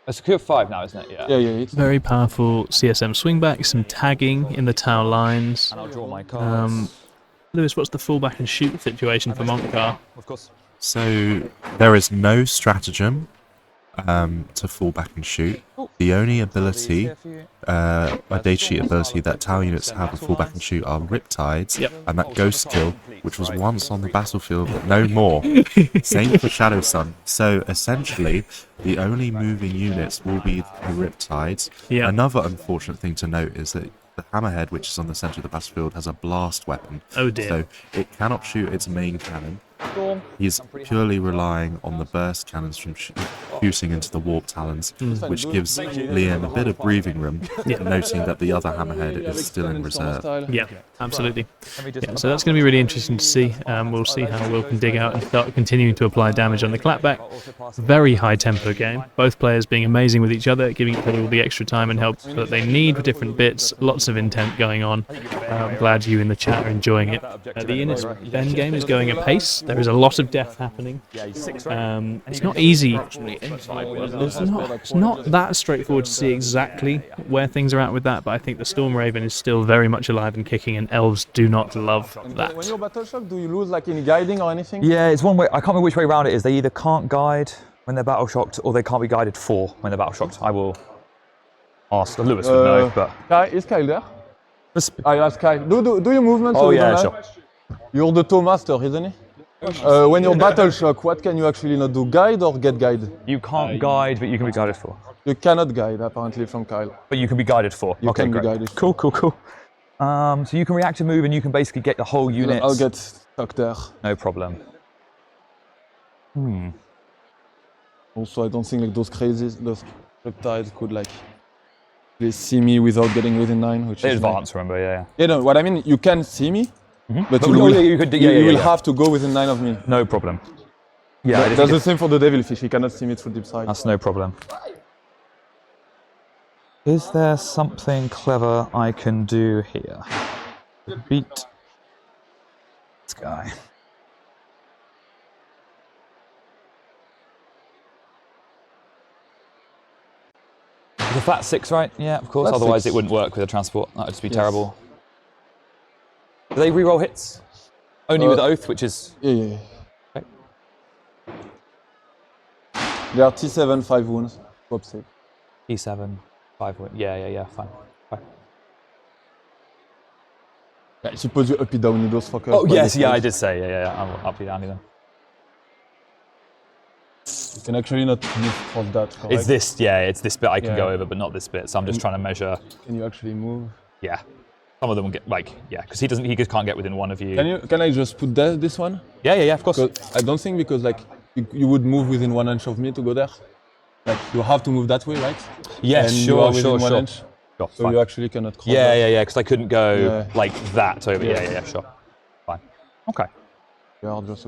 Secure 5 now, isn't it? Yeah. It's Very powerful CSM swingback, some tagging in the tower lines. And I'll draw my cards. Lewis, what's the fullback and shoot situation for Mont'Ka? Of course. So there is no stratagem to fall back and shoot. The only ability, a data sheet ability that tower units have to fall back and shoot are Riptides, and that ghost skill, which was once on the battlefield but no more. Same for Shadow Sun. So essentially, the only moving units will be the Riptides. Yeah. Another unfortunate thing to note is that the Hammerhead, which is on the centre of the battlefield, has a blast weapon. Oh dear. So it cannot shoot its main cannon. He's purely relying on the burst cannons from shooting into the warp talons, which gives Liam a bit of breathing room, noting that the other Hammerhead is still in reserve. Yeah, absolutely. Yeah, so that's going to be really interesting to see. We'll see how Will can dig out and start continuing to apply damage on the clapback. Very high tempo game. Both players being amazing with each other, giving each other all the extra time and help that they need with different bits. Lots of intent going on. I'm glad you in the chat are enjoying it. The Innis Ben game is going at pace. There is a lot of death happening. It's not easy. It's not that straightforward to see exactly where things are at with that, but I think the Storm Raven is still very much alive and kicking, and elves do not love that. When you're battle shock, do you lose like any guiding or anything? Yeah, it's one way. I can't remember which way around it is. They either can't guide when they're battle shocked, or they can't be guided for when they're battle shocked. I will ask. Lewis would know, but Kyle, is Kyle there? I ask Kyle. Do your movement. Oh so yeah, don't sure. lie. You're the toe master, isn't he? When you're battle shock, what can you actually not do? Guide or get guided? You can't guide, but you can be guided for. You cannot guide, apparently, from Kyle. But you can be guided for. You okay, can be great. guided. Cool. So you can react to move, and you can basically get the whole unit. I'll get stuck there. No problem. Also, I don't think like those reptiles could like they see me without getting within 9, which They is advance, remember? Yeah. yeah, no, what I mean, you can see me, but Oh, you will, you could. you will have to go within 9 of me. No problem. Yeah, That's the same for the devilfish. He cannot see me through deep side. That's no problem. Is there something clever I can do here? Beat this guy. The flat 6, right? Yeah, of course. Flat Otherwise, 6. it wouldn't work with the transport. That would just be terrible. Do they reroll hits? Only with Oath, which is... Yeah. Okay. They are T7, 5 wounds. Swap save. E7, 5 win. Yeah, fine. Yeah, I suppose you uppy downy those fuckers. Oh, yes, I did say. Yeah. I'll up you downy them. You can actually not move past that, correct? It's this bit I can go over, but not this bit. So I'm just trying to measure. Can you actually move? Yeah. Some of them will get, because he just can't get within one of you. Can I just put this one? Yeah, of course. I don't think because like you would move within 1 inch of me to go there. Like you have to move that way, right? Yes, and sure. 1 inch. Sure, So fine. you actually cannot cross. Yeah, because I couldn't go like that over. Yeah, sure. Fine. Okay. Yeah, just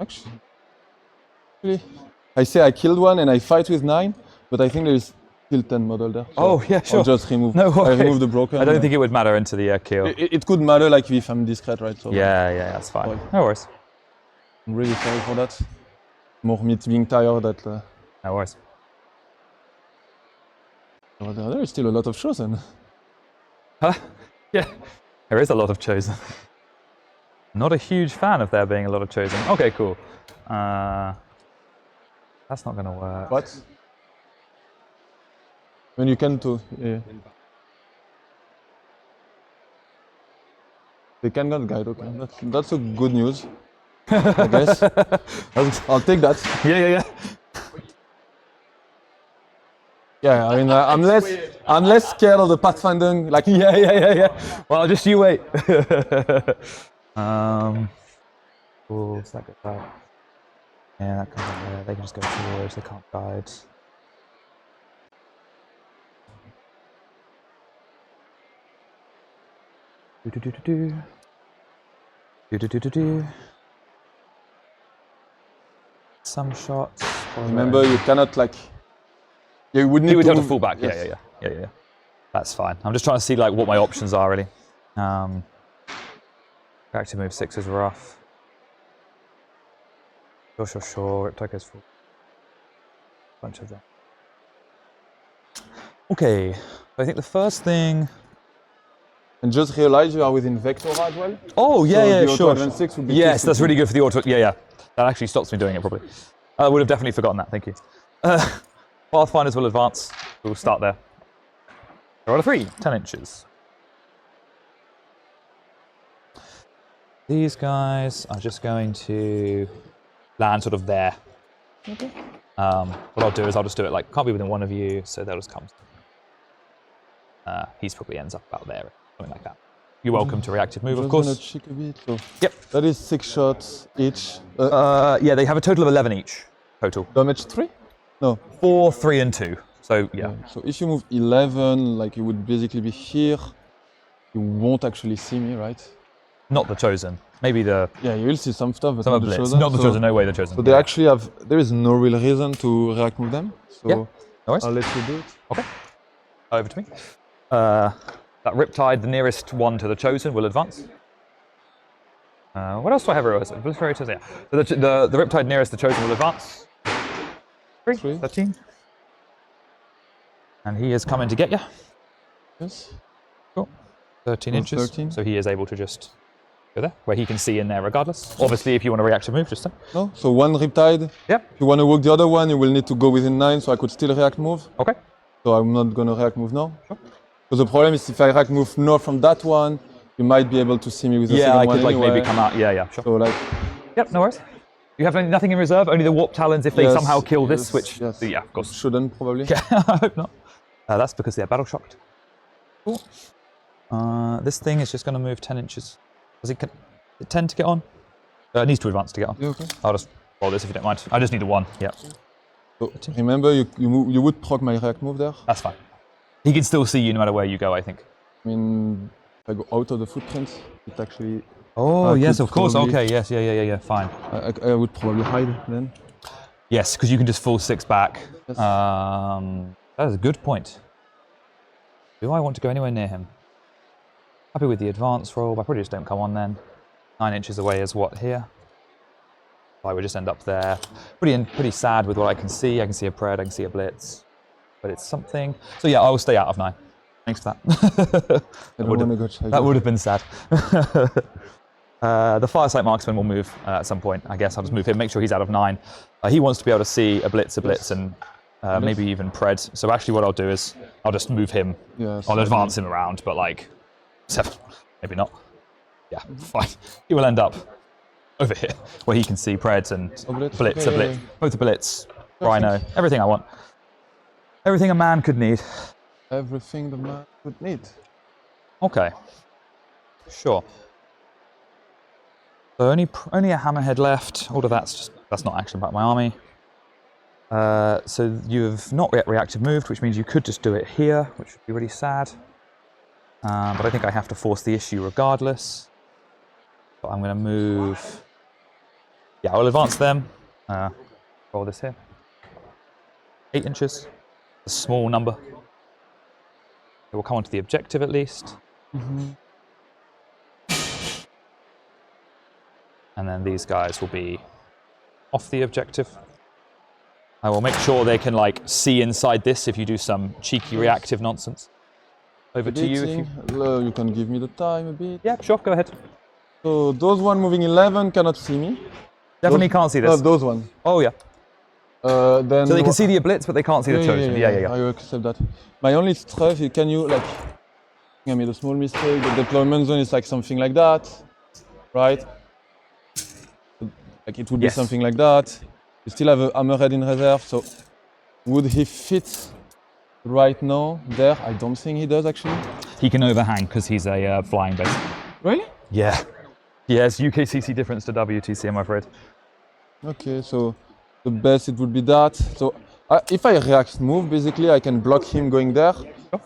actually, I say I killed one and I fight with 9, but I think there is still 10 model there. So Oh, yeah, sure. I'll just remove. No worries. I remove the broken. I don't think it would matter into the kill. It could matter like if I'm discreet, right? So Yeah, that's fine. Sorry. No worries. I'm really sorry for that. More me being tired that. No worries. There is still a lot of chosen. Yeah, there is a lot of chosen. Not a huge fan of there being a lot of chosen. Okay, cool. That's not going to work. What? When you can too. Yeah. They cannot guide. Okay, that's a good news. I guess. I'll take that. Yeah. Yeah, I mean, I'm less scared of the pathfinding. Like, Yeah. Well, just you wait. Cool, so that goes out. Yeah, that comes out there. They can just go forwards, they can't guide. Do. Some shots. remember, you cannot like. You would need He would have to move- fall back. yes. Yeah. That's fine. I'm just trying to see like what my options are really. Reactive move 6 is rough. Sure. Riptide goes full. Bunch of them. Okay. I think the first thing. And just realize you are within vector as well. Oh So the auto sure. advance 6 would be Yes, too that's simple. really good for the auto. Yeah. That actually stops me doing it properly. I would have definitely forgotten that. Thank you. Pathfinders will advance. We'll start there. Roll a 3, 10 inches. These guys are just going to land sort of there. Okay. What I'll do is I'll just do it like, can't be within one of you, so they'll just come. He's probably ends up about there, something like that. You're welcome to reactive move, of course. Just gonna check a bit. So Yep. that is 6 shots each. Yeah, they have a total of 11 each. Total. Damage 3? No. 4, 3, and 2. So, yeah. So if you move 11, like you would basically be here. You won't actually see me, right? Not the chosen. Maybe the. Yeah, you will see some stuff, but Some not of the Blitz. chosen. Not the chosen, no way the chosen. So they actually have. There is no real reason to react move them. So Yeah. No worries. I'll let you do it. Okay. Over to me. That Riptide, the nearest one to the chosen, will advance. What else do I have? Obliterators, yeah. So the Riptide nearest the chosen will advance. 3, 13. And he is coming to get you. Yes. Cool. 13 inches. 13. So he is able to just go there, where he can see in there regardless. Obviously, if you want to react to move, just say. No. So one Riptide. Yep. If you want to walk the other one, you will need to go within 9. So I could still react move. Okay. So I'm not gonna react move now. Sure. So the problem is if I react move no from that one, you might be able to see me with the Yeah, second I one could like anyway. maybe come out. Yeah, sure. So like. Yep, no worries. You have nothing in reserve, only the warp talons if they Yes, somehow kill this, yes, which, yes. yeah, of course. Shouldn't probably. Yeah, I hope not. That's because they're battle shocked. Cool. This thing is just going to move 10 inches. Does it 10 to get on? It needs to advance to get on. Okay. I'll just roll this if you don't mind. I just need a 1. Yeah. So remember, you would proc my react move there. That's fine. He can still see you no matter where you go, I think. I mean, if I go out of the footprint, it actually. Oh, yes, could of course. probably- Okay, yes, yeah, fine. I would probably hide then. Yes, because you can just full 6 back. Yes. That is a good point. Do I want to go anywhere near him? Happy with the advance roll, but I probably just don't come on then. 9 inches away is what here? I would just end up there. Pretty sad with what I can see. I can see a pred, I can see a blitz, but it's something. So yeah, I will stay out of 9. Thanks for that. That would have been sad. The Firesight Marksman will move at some point. I guess I'll just move him, make sure he's out of 9. He wants to be able to see a blitz, and maybe even pred. So actually what I'll do is I'll just move him. Yes, I'll advance him around, but like 7, maybe not. Yeah, fine. He will end up over here, where he can see preds and blitz, okay, both a blitz, rhino, everything I want. Everything a man could need. Everything the man would need. Okay, sure. So only a hammerhead left. All of that's not action about my army. So you have not yet reactive moved, which means you could just do it here, which would be really sad. But I think I have to force the issue regardless. But I'm going to move. Yeah, I'll advance them. Roll this here. 8 inches. A small number. It will come onto the objective at least. And then these guys will be off the objective. I will make sure they can like see inside this if you do some cheeky reactive nonsense. Over to you. If you can give me the time a bit. Yeah, sure, go ahead. So those one moving 11 cannot see me. Definitely can't see this. No, those ones. Oh yeah. Then So they can see the blitz, but they can't see the chosen. Yeah. I accept that. My only stress is, can you like? I made a small mistake. The deployment zone is like something like that, right? Like it would be something like that. You still have a hammerhead in reserve, so would he fit right now there? I don't think he does actually. He can overhang because he's a flying base. Really? Yeah. Yes, UKTC difference to WTC, I'm afraid. Okay, so the best it would be that. So if I react move, basically I can block him going there,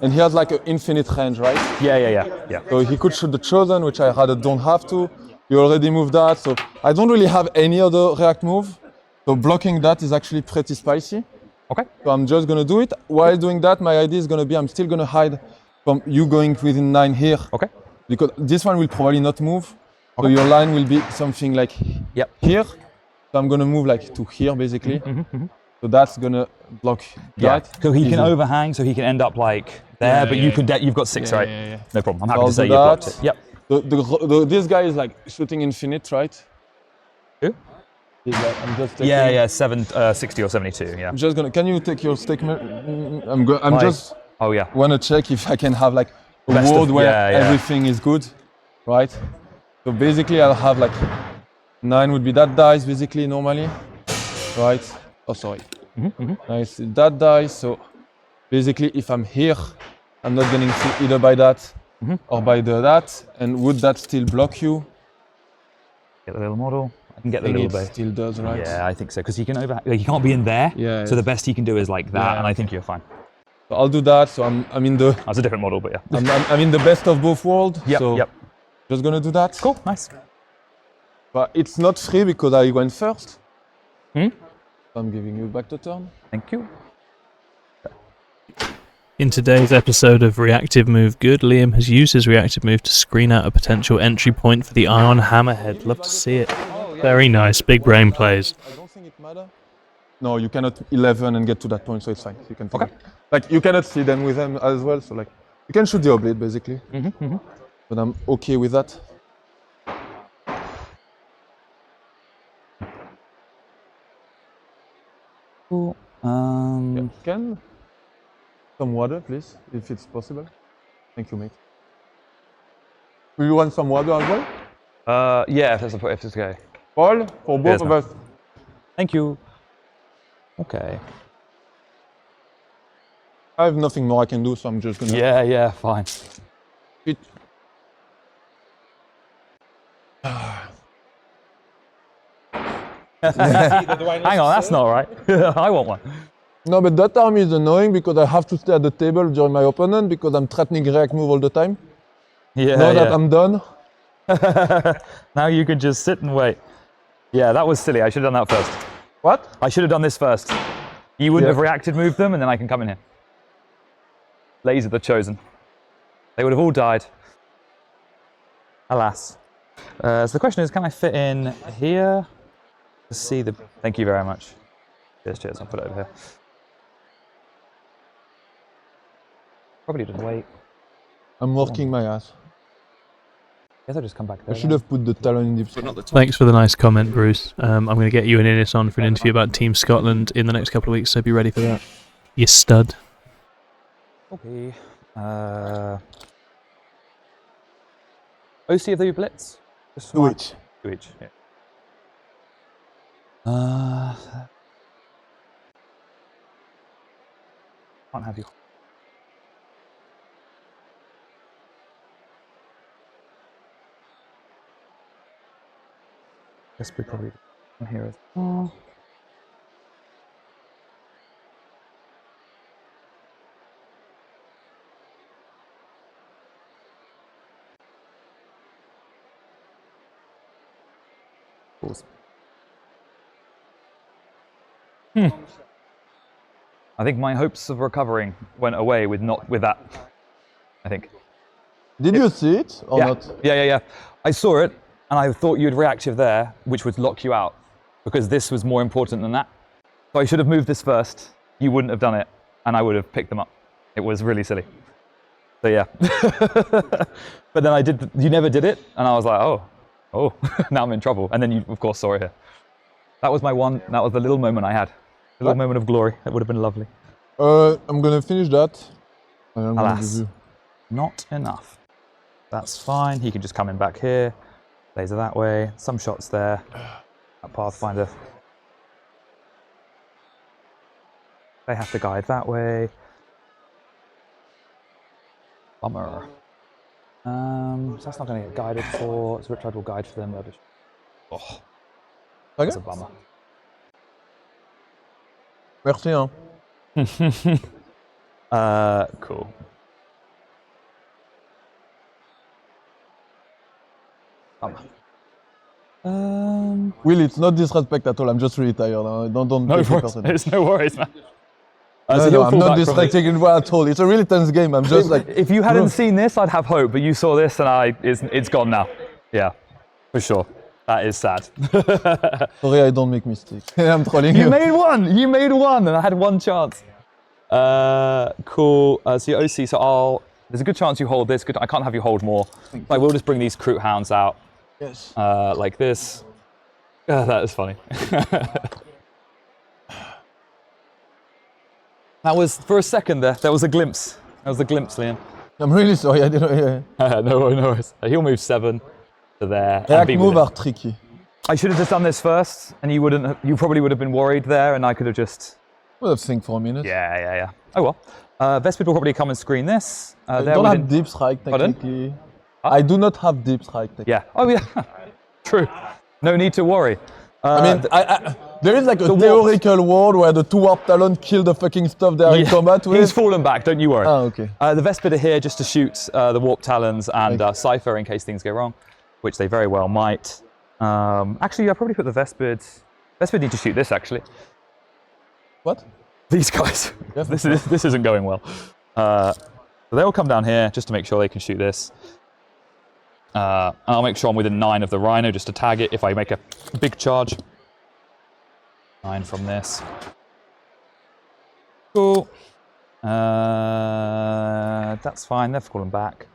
and he has like an infinite range, right? Yeah. So he could shoot the chosen, which I rather don't have to. You already moved that, so I don't really have any other react move. So blocking that is actually pretty spicy. Okay. So I'm just gonna do it. While doing that, my idea is gonna be I'm still gonna hide from you going within 9 here. Okay. Because this one will probably not move. So your line will be something like here. So I'm gonna move like to here basically. So that's gonna block that. So he can overhang, so he can end up like there, but you've got 6, right? Yeah. No problem. I'm happy I'll to say do you blocked that. it. Yep. This guy is like shooting infinite, right? Who? He's like, I'm just taking, 60 or 72. Yeah. I'm just gonna. Can you take your statement? I'm Like- just Oh yeah. wanna check if I can have like a Best of- world where yeah. everything is good, right? So basically, I'll have like 9 would be that dice basically normally, right? Oh sorry. Nice. That dice. So basically, if I'm here, I'm not getting hit either by that or by that. And would that still block you? Get the little model. I can get I the think little it base. still does, right? Yeah, I think so. Because he can overhang. Like, he can't be in there. Yeah, So yeah. the best he can do is like that, and I think you're fine. So I'll do that. So I'm in the That's a different model, but yeah. I'm in the best of both worlds. So Yep. just gonna do that. Cool. Nice. But it's not free because I went first. Hmm? So I'm giving you back the turn. Thank you. In today's episode of Reactive Move Good, Liam has used his reactive move to screen out a potential entry point for the Ion Hammerhead. Love to see it. Very nice, big brain plays. I don't think it matters. No, you cannot 11 and get to that point, so it's fine. You can take it. Like you cannot see them with them as well, so like you can shoot the oblate basically. But I'm okay with that. Cool. Can some water, please, if it's possible. Thank you, mate. Do you want some water as well? Yeah, if it's okay. Paul, for both Yes, of ma'am. us. Thank you. Okay. I have nothing more I can do, so I'm just gonna... Yeah, fine. It... Hang on, that's not right. I want one. No, but that army is annoying because I have to stay at the table during my opponent because I'm threatening react move all the time. Yeah, Now that I'm done. Now you can just sit and wait. Yeah, that was silly. I should have done that first. What? I should have done this first. You wouldn't have reacted, moved them, and then I can come in here. Laser the chosen. They would have all died. Alas. So the question is, can I fit in here to see the... Thank you very much. Cheers. I'll put it over here. Probably just wait. I'm working my ass. Guess I'll just come back there. I should have put the talon in deep. Thanks for the nice comment, Bruce. I'm going to get you and Innes on for an interview about Team Scotland in the next couple of weeks, so be ready for that. You stud. Okay. OC of the Blitz? Just Do it. To each, yeah. Can't have you. Guess we probably here as well. I think my hopes of recovering went away with that. I think. Did you see it or not? Yeah. I saw it, and I thought you'd reactive there, which would lock you out, because this was more important than that. So I should have moved this first. You wouldn't have done it, and I would have picked them up. It was really silly. So yeah. But then I did. You never did it, and I was like, oh, now I'm in trouble. And then you, of course, saw it here. That was my one. That was the little moment I had. A little moment of glory. That would have been lovely. I'm gonna finish that. And I'm gonna Alas, give you... not enough. That's fine. He can just come in back here. Laser that way. Some shots there. That Pathfinder. They have to guide that way. Bummer. So that's not going to get guided for. So Riptide will guide for them. They'll just... Oh, that's a bummer. Merci, hein. Cool. Will, it's not disrespect at all. I'm just really tired. Don't No take it worries. personally. There's no worries, man. No, I'm not disrespecting it at all. It's a really tense game. I'm just like... If you hadn't seen this, I'd have hope, but you saw this and it's gone now. Yeah, for sure. That is sad. Sorry, I don't make mistakes. I'm trolling you. You made one, and I had one chance. Cool. So your OC, so there's a good chance you hold this. I can't have you hold more. I will just bring these Kroot Hounds out. Yes. Like this. That is funny. That was, for a second there was a glimpse. That was a glimpse, Liam. I'm really sorry, I didn't... No worries. He'll move 7 to there. React move are tricky. I should have just done this first, and you probably would have been worried there, and I could have just... We'll have think for a minute. Yeah. Oh well. Vespid will probably come and screen this. I don't have deep strike, technically. I do not have deep strike, technically. Yeah. Oh yeah. True. No need to worry. I mean, there is like a theoretical world where the 2 Warp Talon kill the fucking stuff they are in combat with. He's fallen back, don't you worry. Ah, okay. The Vespid are here just to shoot the Warp Talons and Cypher in case things go wrong, which they very well might. Actually, I probably put the Vespid... Vespid need to shoot this, actually. What? These guys. This isn't going well. So they'll come down here just to make sure they can shoot this. And I'll make sure I'm within 9 of the Rhino just to tag it if I make a big charge. 9 from this. Cool. That's fine. They've fallen back.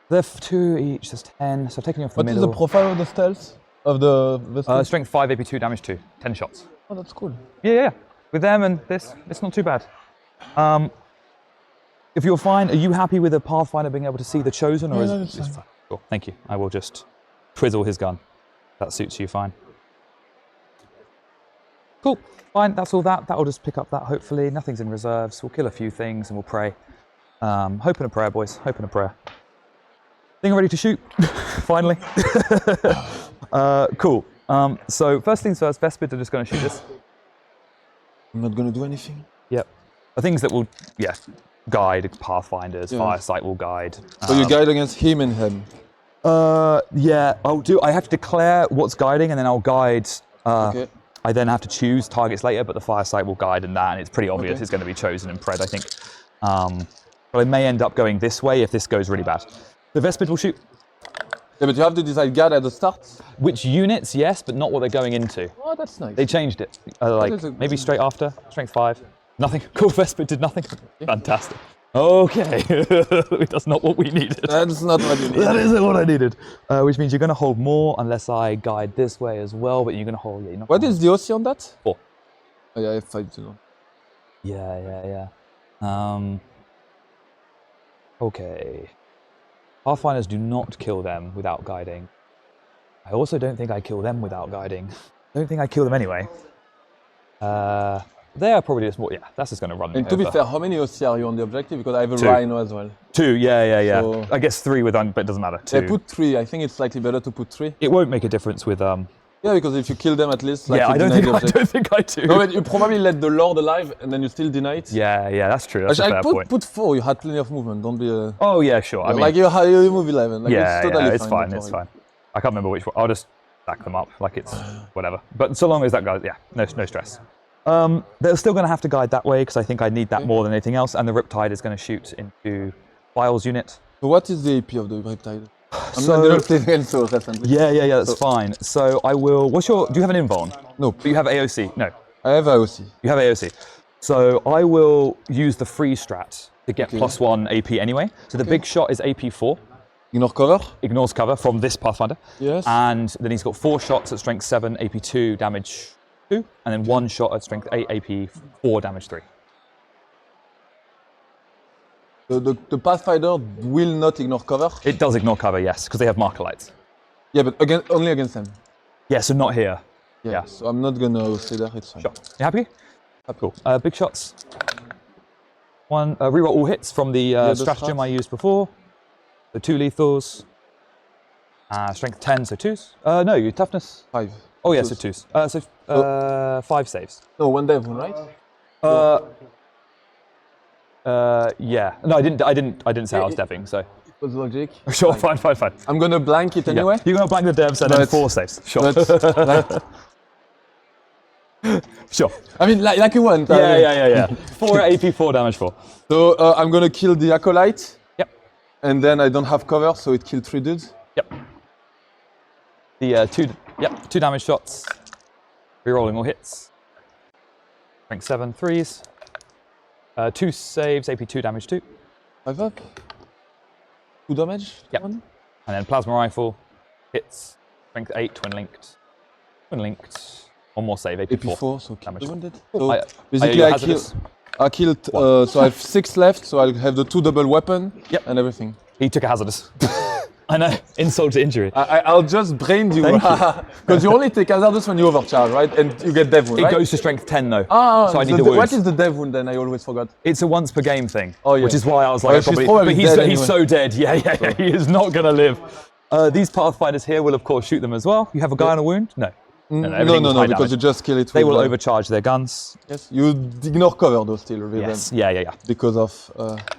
They're 2 each. There's 10. So taking off the middle. What is the profile of the stealth of the strength 5, AP 2, damage 2. 10 shots. Oh, that's cool. Yeah. With them and this, it's not too bad. If you're fine, are you happy with a Pathfinder being able to see the Chosen? Or Yeah, is it fine? Cool, thank you. I will just twizzle his gun. That suits you fine. Cool. Fine. That's all that. That'll just pick up that. Hopefully, nothing's in reserves. We'll kill a few things and we'll pray. Hope and a prayer, boys. Hope and a prayer. Thing ready to shoot. Finally. Cool. So first things first. Vespid are just going to shoot this. I'm not going to do anything. Yep. The things that will, guide Pathfinders. Yeah. Firesight will guide. So you guide against him and him. Yeah. I have to declare what's guiding, and then I'll guide. Okay. I then have to choose targets later, but the Firesight will guide in that, and it's pretty obvious it's going to be chosen and pred, I think. But I may end up going this way if this goes really bad. The Vespid will shoot. Yeah, but you have to decide guard at the start. Which units, yes, but not what they're going into. Oh, that's nice. They changed it. Maybe straight after, strength 5. Nothing. Cool, Vespid did nothing. Fantastic. Okay. That's not what we needed. That's not what you need. That isn't what I needed. Which means you're going to hold more unless I guide this way as well, but you're going to hold... Yeah, What is the OC on that? 4. Oh, yeah, I have 5 too. Yeah. Okay. Pathfinders do not kill them without guiding. I also don't think I kill them without guiding. Don't think I kill them anyway. They are probably just more... Yeah, that's just going to run And to be fair, how many OC are you on the objective? Because I have a 2. Rhino as well. 2, yeah. So- I guess 3 with... But it doesn't matter. 2. I put 3. I think it's slightly better to put 3. It won't make a difference with... Yeah, because if you kill them at least... Like, yeah, you I don't deny the objective. think I do. No, but you probably let the Lord alive and then you still deny it. Yeah, that's true. That's a fair point. Put 4. You had plenty of movement. Don't be a... Oh, yeah, sure. I mean, like you move 11. Like, yeah, it's totally it's fine. It's fine. I can't remember which one. I'll just stack them up like it's whatever. But so long as that goes, yeah, no stress. They're still going to have to guide that way because I think I need that more than anything else. And the Riptide is going to shoot into Files unit. So what is the AP of the Riptide? So- I'm not playing against Souls recently. Yeah, that's fine. So I will. Do you have an invuln? No. But you have AOC. No, I have AOC. you have AOC. So I will use the free strat to get +1 AP anyway. So the big shot is AP 4. Ignore cover? Ignores cover from this Pathfinder. Yes. And then he's got 4 shots at strength 7, AP 2, damage 2, and then 1 shot at strength 8, AP 4, damage 3. The Pathfinder will not ignore cover? It does ignore cover, yes, because they have marker lights. Yeah, but only against them. Yeah, so not here. Yeah. So I'm not gonna stay there, it's fine. Sure. You happy? Cool. Big shots. 1, reroll all hits from the stratagem I used before. So 2 lethals. Strength 10, so 2s. No, your toughness. 5. Oh yeah, so 2s. 5 saves. No, 1 devil, right? Yeah. No, I didn't say I was deving, so. It was logic. Sure, fine. I'm gonna blank it anyway. Yeah. You're gonna blank the devs and then 4 saves. Sure. Sure. I mean, like you want. Yeah. 4 AP, 4 damage 4. So I'm gonna kill the Acolyte. Yep. And then I don't have cover, so it killed 3 dudes. Yep. The 2 damage shots. Rerolling all hits. Rank 7, 3s. 2 saves, AP 2, damage 2. 5 up. 2 damage? Yep. 1. And then plasma rifle, hits, strength 8, twin linked. 1 more save, AP 4. So damage. wounded. Cool. So basically I killed, so I have 6 left, so I'll have the 2 double weapon and everything. He took a hazardous. I know, insult to injury. I'll just brain you. Because you only take hazardous when you overcharge, right? And you get dev wound, right? It goes to strength 10 though. So I need the wound. What is the dev wound then? I always forgot. It's a once per game thing. Oh, yeah. Which is why I was like, probably but dead he's anyway. so dead. Yeah. He is not going to live. These Pathfinders here will of course shoot them as well. You have a guy on a wound? No. No, because you just kill it. They will overcharge their guns. Yes, you ignore cover though still. Yes, yeah. Because of...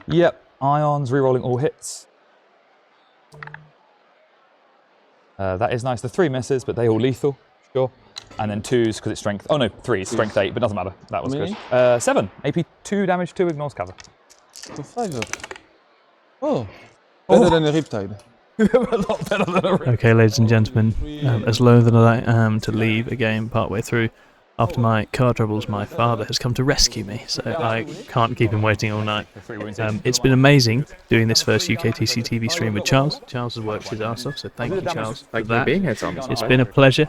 Yep, ions, rerolling all hits. That is nice. The 3 misses, but they all lethal, sure. And then 2s because it's strength. Oh no, 3s, strength 8, but doesn't matter. That was good. 7, AP 2, damage 2, ignores cover. So 5 up. Oh, better than a Riptide. A lot better than a rip. Okay, ladies and gentlemen, as loath as I am to leave a game partway through, after my car troubles, my father has come to rescue me, so I can't keep him waiting all night. It's been amazing doing this first UKTC TV stream with Charles. Charles has worked his arse off, so thank you, Charles, for that. being here, Tom. It's been a pleasure.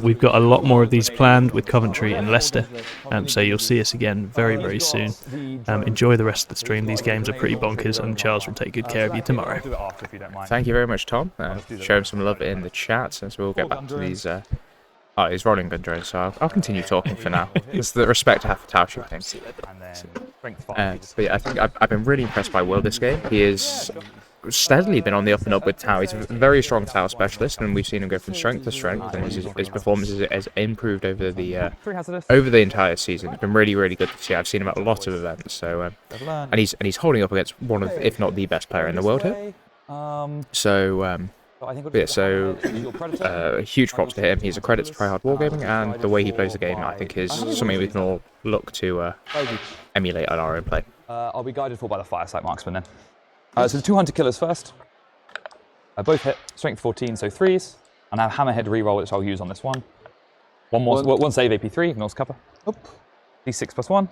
We've got a lot more of these planned with Coventry and Leicester, so you'll see us again very, very soon. Enjoy the rest of the stream. These games are pretty bonkers, and Charles will take good care of you tomorrow. Thank you very much, Tom. Show him some love in the chat, as we'll get back to these Oh, he's rolling gun drones, so I'll continue talking for now. It's the respect I have for Tau shooting. But yeah, I think I've been really impressed by Will this game. He is steadily been on the up and up with Tau. He's a very strong Tau specialist, and we've seen him go from strength to strength, and his performance has improved over the entire season. It's been really, really good to see. I've seen him at a lot of events, so and he's holding up against one of, if not the best player in the world here. Huge props to him. He's a credit to Tryhard Wargaming, and the way he plays the game, I think, is something we can all look to emulate on our own play. I'll be guided for by the Firesight Marksman then. So the 2 Hunter Killers first. Both hit, strength 14, so 3s. And I have Hammerhead reroll, which I'll use on this one. One save, AP3, ignores cover. D6 plus 1.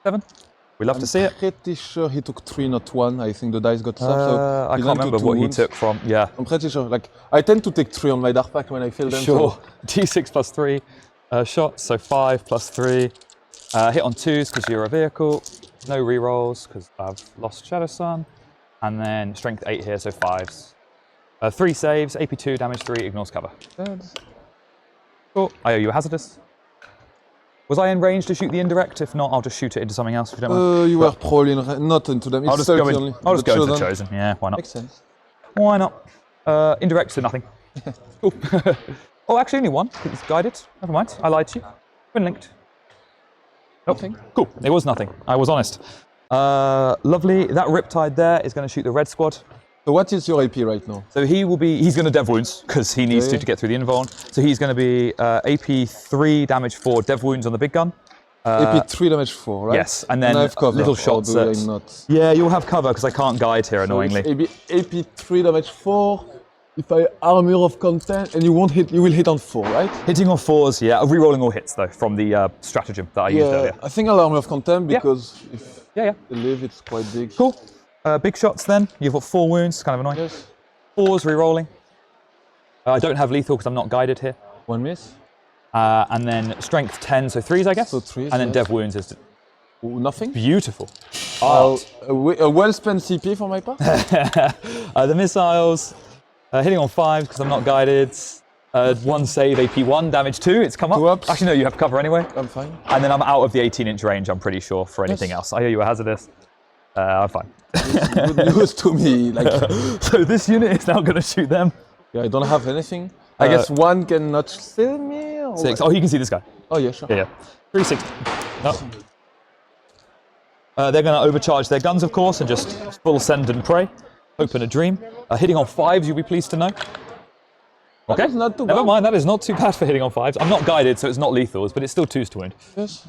7. We love to see it. Pretty sure he took 3, not 1. I think the dice got sub, so I can't remember what he took from. Yeah. I'm pretty sure. Like, I tend to take 3 on my Dark Pact when I fill them. Sure. So. D6 plus 3 shots, so 5 plus 3. Hit on 2s because you're a vehicle. No rerolls because I've lost Shadow Sun. And then strength 8 here, so 5s. 3 saves, AP2, damage 3, ignores cover. Cool. I owe you a hazardous. Was I in range to shoot the indirect? If not, I'll just shoot it into something else if you don't mind. You were probably not into them. I'll just go into the chosen. Yeah, why not? Makes sense. Why not? Indirect to nothing. Cool. Oh, actually only one. It's guided. Never mind. I lied to you. Twin linked. Nothing. Cool. It was nothing. I was honest. Lovely. That Riptide there is going to shoot the red squad. So what is your AP right now? So he's going to dev wounds because he needs to get through the invuln. So he's going to be AP 3 damage 4 dev wounds on the big gun. AP 3 damage 4, right? Yes, and then little shots. Yeah, you'll have cover because I can't guide here annoyingly. AP 3 damage 4. If I armor of content and you won't hit, you will hit on 4, right? Hitting on 4s, yeah. Rerolling all hits though from the stratagem that I used earlier. I think I'll armor of content because if they live, it's quite big. Cool. Big shots then. You've got 4 wounds, kind of annoying. Yes. 4s rerolling. I don't have lethal because I'm not guided here. 1 miss. And then strength 10, so 3s, I guess. So 3s. And then dev wounds is nothing. Beautiful. A well spent CP for my part. The missiles. Hitting on 5 because I'm not guided. 1 save, AP 1, damage 2. It's come up. 2 ups. Actually, no, you have cover anyway. I'm fine. And then I'm out of the 18-inch range, I'm pretty sure, for anything else. I owe you a hazardous. I'm fine. Good news to me. So this unit is now going to shoot them. Yeah, I don't have anything. I guess 1 cannot steal me. Or 6. Oh, you can see this guy. Oh, yeah, sure. Yeah. 360. No. They're going to overcharge their guns, of course, and just full send and pray. Hope and a dream. Hitting on 5s, you'll be pleased to know. Okay, not too bad. Never mind, that is not too bad for hitting on 5s. I'm not guided, so it's not lethals, but it's still 2s to wound. Yes.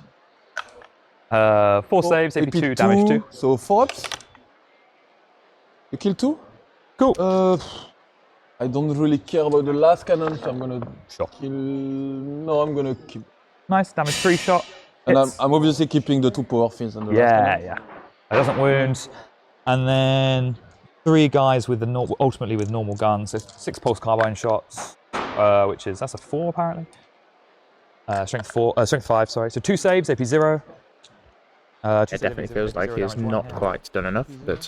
4 saves, AP2, damage 2. So 4 ups. You kill 2? Cool. I don't really care about the last cannon, so I'm gonna kill. No, I'm gonna keep. Nice, damage 3 shot. And I'm obviously keeping the 2 power fins and the last cannon. Yeah. It doesn't wound. And then 3 guys with ultimately with normal guns. So 6 pulse carbine shots, that's a 4 apparently. Strength 5, sorry. So 2 saves, AP 0. It definitely feels like he has not quite done enough, but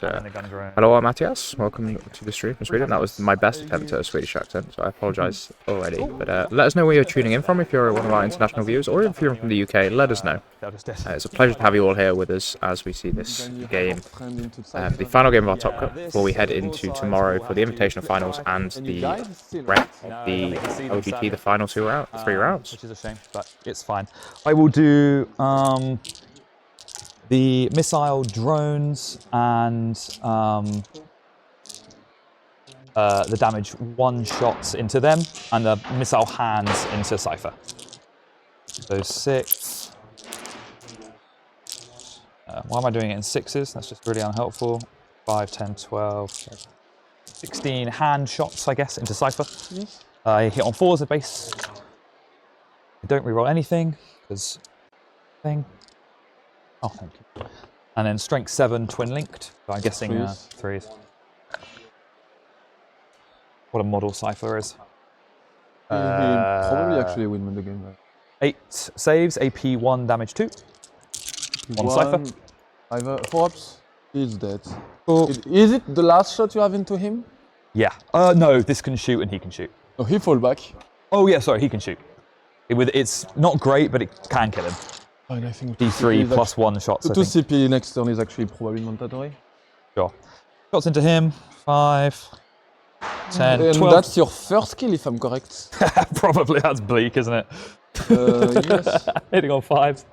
hello, I'm Matthias, welcome to the stream from Sweden. That was my best attempt at a Swedish accent, so I apologise already, but let us know where you're tuning in from if you're one of our international viewers, or if you're from the UK, let us know. It's a pleasure to have you all here with us as we see this game, the final game of our Top Cup, before we head into tomorrow for the Invitational Finals and the LGT, the final 3 rounds. Which is a shame, but it's fine. I will do the missile drones and the damage 1 shots into them, and the missile hands into Cypher. So 6. Why am I doing it in 6s? That's just really unhelpful. 5, 10, 12, 16 hand shots, I guess, into Cypher. Yes. I hit on 4s at base. I don't reroll anything because Oh, thank you. And then strength 7, twin linked. So I'm guessing 3s. What a model Cypher is. Probably actually win the game. 8 saves, AP 1, damage 2. 1 Cypher. Either 4 ups. He's dead. Cool. Is it the last shot you have into him? Yeah. No, this can shoot and he can shoot. Oh, he fall back. Oh yeah, sorry, he can shoot. It's not great, but it can kill him. Fine, I think D3 plus 1 shots. 2 CP next turn is actually probably mandatory. Sure. Shots into him. 5, 10, and 12. That's your first kill, if I'm correct. Probably that's bleak, isn't it? Yes. Hitting on 5s.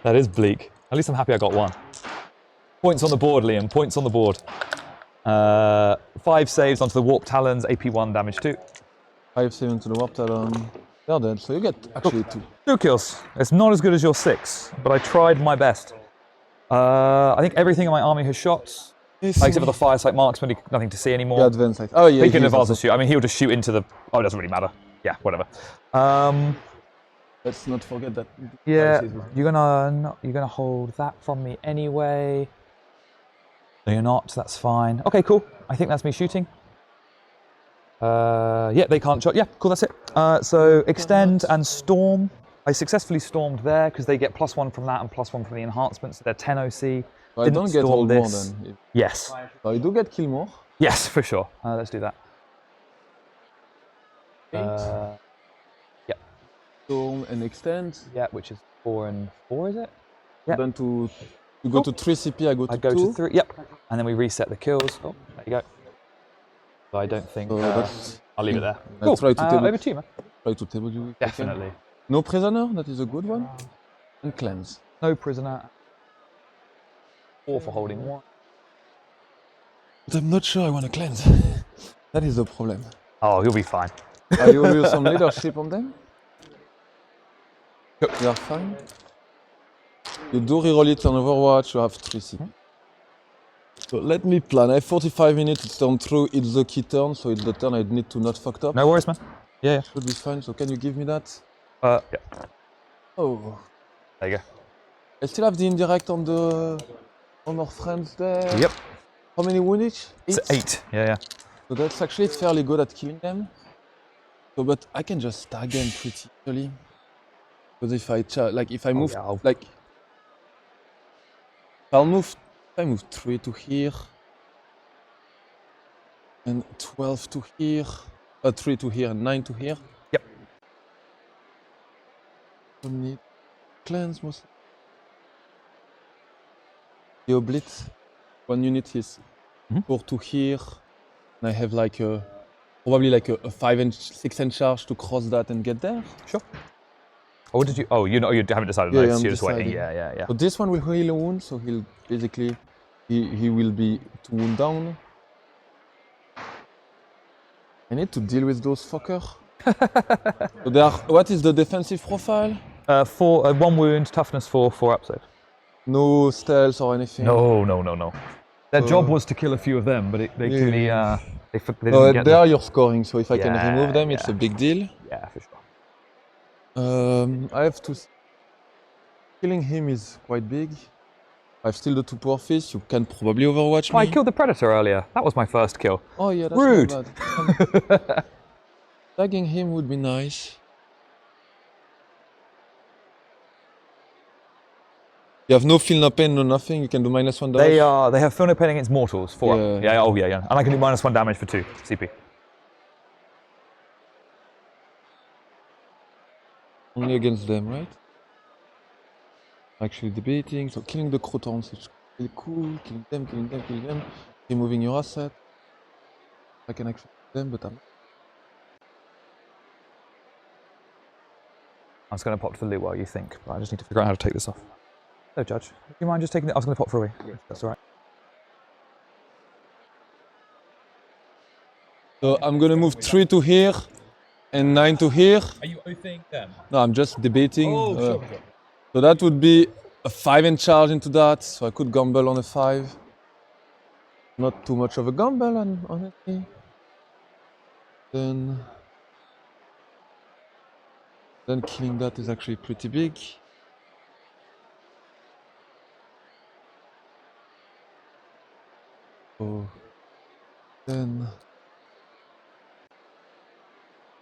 That is bleak. At least I'm happy I got 1. Points on the board, Liam. Points on the board. 5 saves onto the Warp Talons, AP1, damage 2. 5 7 to the Warp Talon. They're dead, so you get actually 2. 2 kills. It's not as good as your 6, but I tried my best. I think everything in my army has shots. Except for the Firesight Marksman, nothing to see anymore. Yeah, advanced sight. Oh yeah. He can advance to shoot. I mean, he'll just shoot into the... Oh, it doesn't really matter. Yeah, whatever. Let's not forget that. Yeah, you're gonna hold that from me anyway. No, you're not. That's fine. Okay, cool. I think that's me shooting. Yeah, they can't shot. Yeah, cool. That's it. So extend and storm. I successfully stormed there because they get +1 from that and +1 from the enhancements. So they're 10 OC. So I don't get hold more then. Yes. So I do get kill more. Yes, for sure. Let's do that. Yeah. Storm and extend. Yeah, which is 4 and 4, is it? Yeah. Then to go to 3 CP, I go to 2. I go to 3. Yep. And then we reset the kills. Oh, there you go. So I don't think. I'll leave it there. Cool. Try to table. Over to you, man. Try to table you. Definitely. No prisoner. That is a good one. And cleanse. No prisoner. 4 for holding 1. But I'm not sure I want to cleanse. That is the problem. Oh, you'll be fine. I will use some leadership on them. They are fine. You do reroll it on Overwatch, you have 3 CP. So let me plan. I have 45 minutes, it's turn through, it's the key turn, so it's the turn I need to not fucked up. No worries, man. Yeah. Should be fine, so can you give me that? Yeah. Oh. There you go. I still have the indirect on our friends there. Yep. How many wound each? 8? It's 8. Yeah. So that's actually fairly good at killing them. So, but I can just stag them pretty easily. Because if I move, I move 3 to here, and 12 to here, 3 to here, and 9 to here. Yep. So need cleanse mostly. The oblit, 1 unit is 4 to here, and I have like probably like a 5 and 6 end charge to cross that and get there. Sure. Oh, what did you? Oh, you haven't decided. Yeah, no, I'm you're just waiting. deciding. Yeah. So this one will heal a wound, so he'll basically he will be 2 wound down. I need to deal with those fuckers. So they are. What is the defensive profile? 4, 1 wound, toughness 4, 4 upside. No stealth or anything. No. Their job was to kill a few of them, but they clearly they didn't get they them. are your scoring, so if I can remove them, it's a big deal. Yeah, for sure. I have to. Killing him is quite big. I have still the 2 poor fists. You can probably overwatch me. I killed the predator earlier. That was my first kill. Oh yeah, that's rude. not bad. Tagging him would be nice. You have no feel, no pain, no nothing. You can do -1 damage. They have feel no pain against mortals. 4 up. Yeah. Yeah. Oh yeah. And I can do -1 damage for 2 CP. Only against them, right? Actually debating, so killing the Crotons is really cool. Killing them. Removing your asset. I can actually kill them, but I'm. I was going to pop to the loot while you think, but I just need to figure out how to take this off. No, Judge. Do you mind just taking it? I was going to pop for away. That's all right. So I'm going to move 3 to here and 9 to here. Are you opening them? No, I'm just debating. Sure. So that would be a 5 and charge into that, so I could gamble on a 5. Not too much of a gamble, honestly. Then killing that is actually pretty big. So then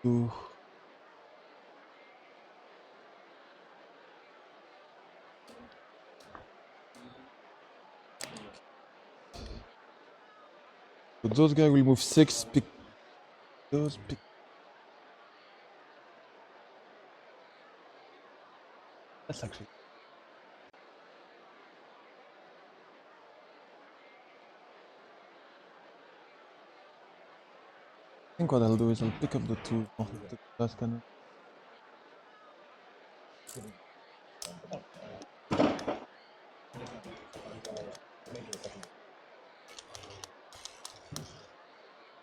2. So those guys will move 6, pick those, pick. That's actually. I think what I'll do is I'll pick up the two the last cannon.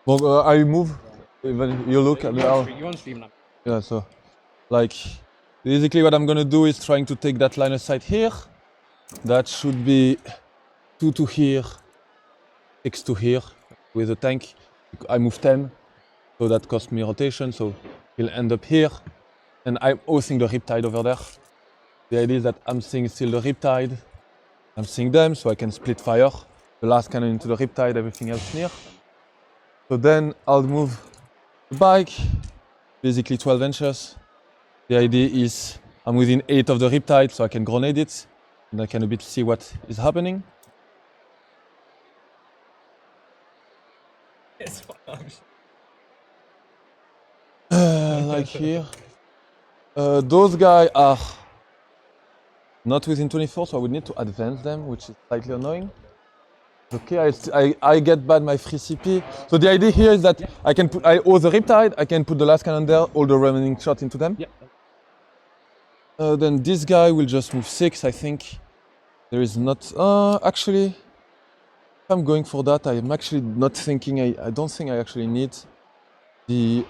Well, I move. Even you look at the. You on stream now? Yeah, so like basically what I'm gonna do is trying to take that line of sight here. That should be 2 to here, 6 to here with a tank. I move 10, so that cost me rotation, so he'll end up here. And I'm hosting the Riptide over there. The idea is that I'm seeing still the Riptide. I'm seeing them, so I can split fire. The last cannon into the Riptide, everything else near. So then I'll move the bike, basically 12 inches. The idea is I'm within 8 of the Riptide, so I can grenade it, and I can a bit see what is happening. Like here. Those guys are not within 24, so I would need to advance them, which is slightly annoying. Okay, I get back my free CP. So the idea here is that I hold the Riptide, I can put the last cannon there, all the remaining shot into them. Yep. Then this guy will just move 6, I think. There is not... actually, if I'm going for that, I'm actually not thinking... I don't think I actually need the...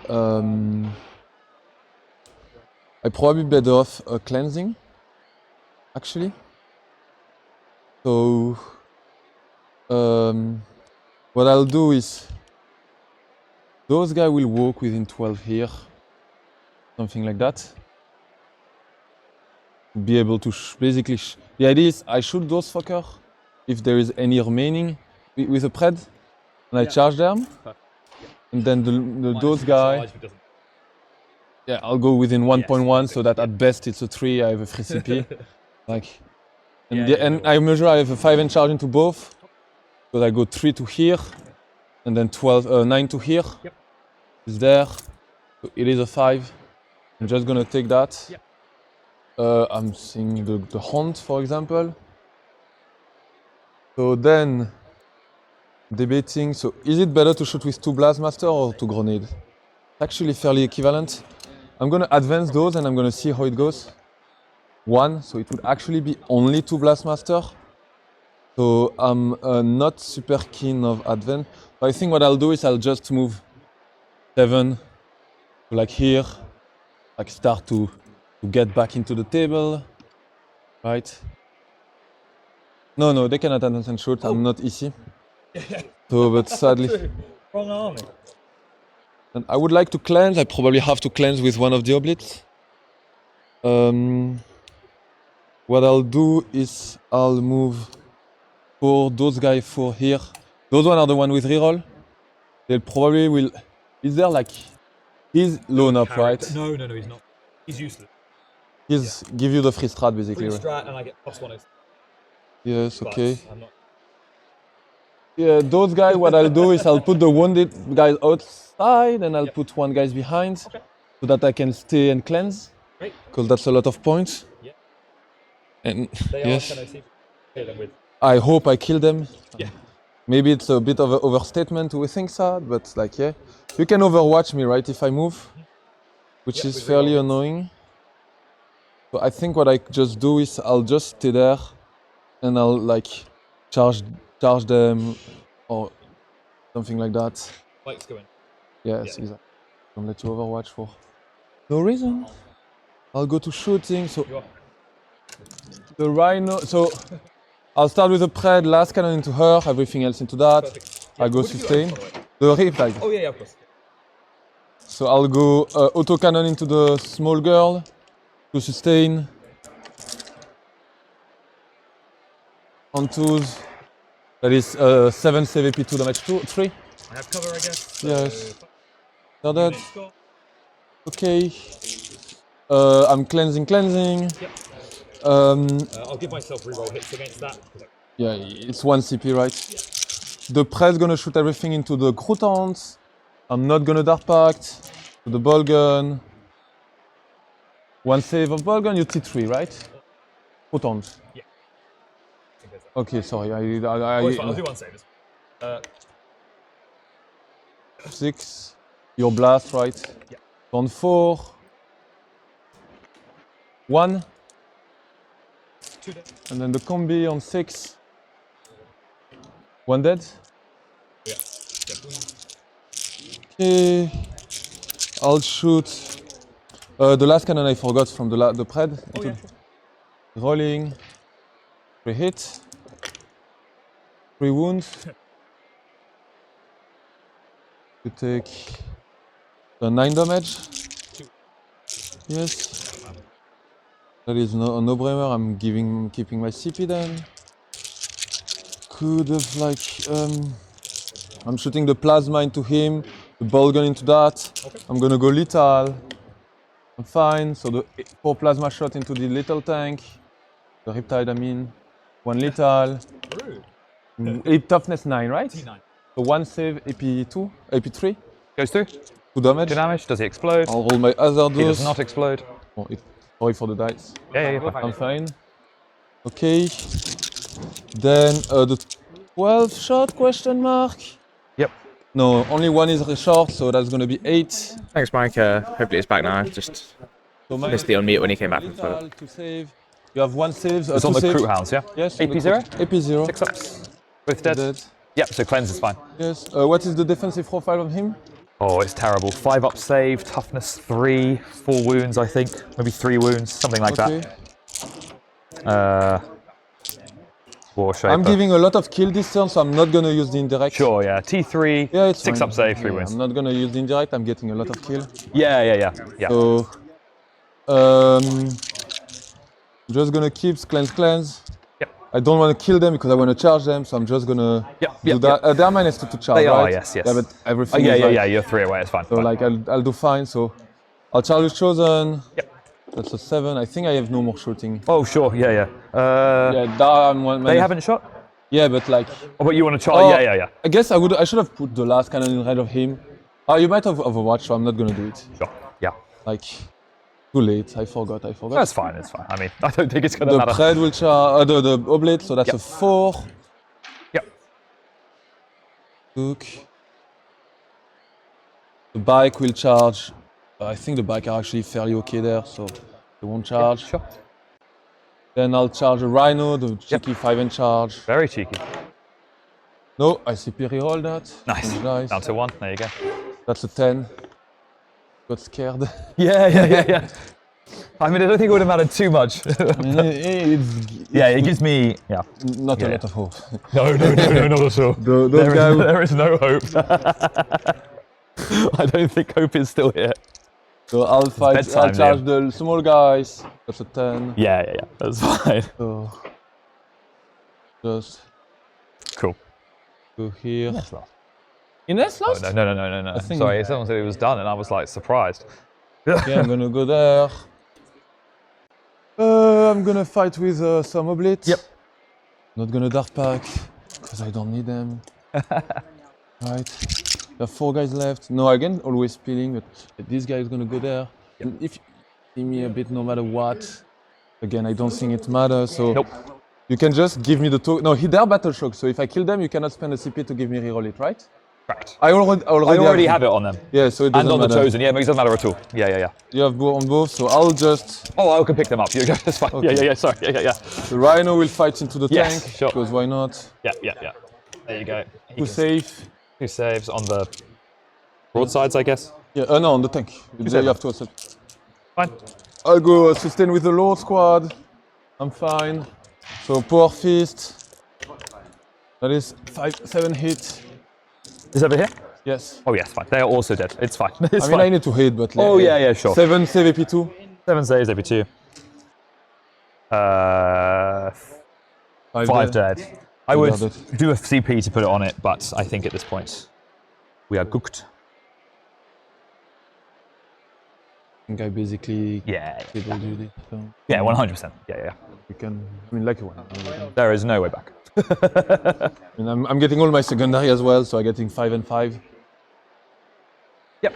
I probably better off cleansing, actually. So... what I'll do is... Those guys will walk within 12 here. Something like that. Be able to basically... the idea is I shoot those fuckers if there is any remaining with a pred, and I charge them. And then those guys... Yeah, I'll go within 1.1 so that at best it's a 3, I have a free CP. Like, and I measure I have a 5 and charge into both. So I go 3 to here, and then 9 to here. Yep. It's there. So it is a 5. I'm just gonna take that. Yep. I'm seeing the hunt, for example. So then, debating, so is it better to shoot with 2 Blastmaster or 2 grenade? Actually fairly equivalent. I'm gonna advance those and I'm gonna see how it goes. 1, so it would actually be only 2 Blastmaster. So I'm not super keen of advance. So I think what I'll do is I'll just move 7, like here, like start to get back into the table, right? No, they cannot advance and shoot. I'm not easy. So, but sadly. Wrong army. And I would like to cleanse. I probably have to cleanse with one of the oblits. What I'll do is I'll move for those guys 4 here. Those one are the one with reroll. They'll probably will. Is there like he's low up, right? No, he's not. He's useless. He's give you the free strat basically. Free Right? strat and I get +1. Yes, okay. I'm not. Yeah, those guys, what I'll do is I'll put the wounded guys outside and I'll put one guys behind so that I can stay and cleanse. Great. Because that's a lot of points. Yeah. And They yes, are NOC. Kill them with. I hope I kill them. Yeah. Maybe it's a bit of an overstatement to think that, but like, yeah. You can overwatch me, right, if I move, which is fairly annoying. So I think what I just do is I'll just stay there and I'll like charge them or something like that. Spikes going. Yes, exactly. Don't let you overwatch for no reason. I'll go to shooting. So the rhino. So I'll start with the pred, last cannon into her, everything else into that. Perfect. I go What did you sustain. aim for, by the way? The riptide. Oh yeah, of course. So I'll go auto cannon into the small girl to sustain. On twos. That is 7 CVP 2 damage 3. I have cover, I guess. Yes. They're dead. Score. Okay. I'm cleansing. Yep. I'll give myself reroll hits against that. Yeah, it's 1 CP, right? The Pred's gonna shoot everything into the croutons. I'm not gonna Dark Pact. To the ball gun. 1 save of ball gun, you T3, right? Photons. Yeah. Okay, sorry. I'll do one save. 6. Your blast, right? Yeah. On 4. 1. 2 dead. And then the combi on 6. 1 dead. Yeah. Okay. I'll shoot. The last cannon I forgot from the pred. Oh, yeah, sure. Rolling. 3 hit. 3 wounds. You take 9 damage. Yes. That is a no-brainer. I'm keeping my CP then. Could have I'm shooting the plasma into him, the ball gun into that. Okay. I'm gonna go lethal. I'm fine. So the 4 plasma shot into the little tank. The Riptide, I mean. 1 lethal. Toughness 9, right? T9. So 1 save, AP2, AP3. Goes through. 2 damage. 2 damage. Does he explode? I'll roll my other He does dose. not explode. Oh, sorry for the dice. Yeah, fine. I'm fine. Okay. Then the 12 shot question mark. Yep. No, only 1 is short, so that's gonna be 8. Thanks, Mike. Hopefully it's back now. Just So missed the unmute when he came back from lethal, foot. 2 save. You have 1 save. It's 2 on the save. Crew Hounds, yeah? Yes. AP 0? AP 0. 6 ups. Both dead. Dead. Yep, so cleanse is fine. Yes. What is the defensive profile of him? Oh, it's terrible. 5 up save, toughness 3, 4 wounds, I think. Maybe 3 wounds, something like Okay. that. War Shaper. I'm giving a lot of kill this turn, so I'm not gonna use the indirect. Sure, yeah. T3, Yeah, it's 6 fine. up save, 3 Yeah, wounds. I'm not gonna use the indirect. I'm getting a lot of kill. Yeah. So, just gonna keep cleanse. Yep. I don't want to kill them because I want to charge them, so I'm just gonna do that. They are -2 to charge, They are, right? yes. Yeah, but Oh, everything yeah, is like, you're 3 away, it's fine. So fine. like I'll do fine. So I'll charge with Chosen. Yep. That's a 7. I think I have no more shooting. Oh, sure, yeah. Yeah, that I'm one. They haven't shot? Yeah, but like Oh, but you want to charge? Oh, Yeah. I guess I should have put the last cannon in red of him. Oh, you might have Overwatch, so I'm not gonna do it. Sure, yeah. Like too late. I forgot. That's fine, it's fine. I mean, I don't think it's going to The matter. Pred will charge the oblate, so that's Yep. a 4. Yep. Took. The bike will charge. I think the bike are actually fairly okay there, so they won't charge. Sure. Then I'll charge a Rhino, the cheeky 5 charge. Very cheeky. No, I CP reroll that. Nice. Nice. Down to 1, there you go. That's a 10. Got scared. Yeah. I mean, I don't think it would have mattered too much. Yeah, it gives me... Yeah. Not a lot of hope. No, not at all. Those guys. There is no hope. I don't think hope is still here. So I'll fight. bedtime, I'll charge the small guys. That's a 10. Yeah. That's fine. So just Cool. go here. Last. Ines Oh, last? no. think- Sorry, someone said it was done and I was like surprised. Okay, I'm gonna go there. I'm gonna fight with some oblate. Yep. Not gonna dark pack because I don't need them. Right. There are 4 guys left. No, again, always peeling, but this guy is gonna go there. And if you see me a bit no matter what, again, I don't think it matters. So Nope. you can just give me the token. No, they're battle shock. So if I kill them, you cannot spend a CP to give me reroll it, right? Correct. I I already have it on them. Yeah, so it And doesn't on the matter. chosen, yeah, but it doesn't matter at all. Yeah. You have on both, so I'll just. Oh, I can pick them up. You go, that's fine. Okay. Yeah, sorry. Yeah. The Rhino will fight into the Yes, tank, sure. because why not? Yeah. There you go. He Too can- safe. 2 saves on the broadsides, I guess. Yeah, no, on the tank. There you have to accept. Fine. I'll go sustain with the Lord squad. I'm fine. So Power Fist. That is 7 hit. Is over here? Yes. Oh, yes, fine. They are also dead. It's fine. It's I mean, fine. I need to hit, but. Oh, yeah, sure. 7 save AP2. 7 saves every 2. 5 dead. I would dead. do a CP to put it on it, but I think at this point we are cooked. I think I basically Yeah. triple duty. So Yeah, 100%. Yeah. we can. I mean, lucky one. There is no way back. I mean, I'm getting all my secondary as well, so I'm getting 5 and 5. Yep.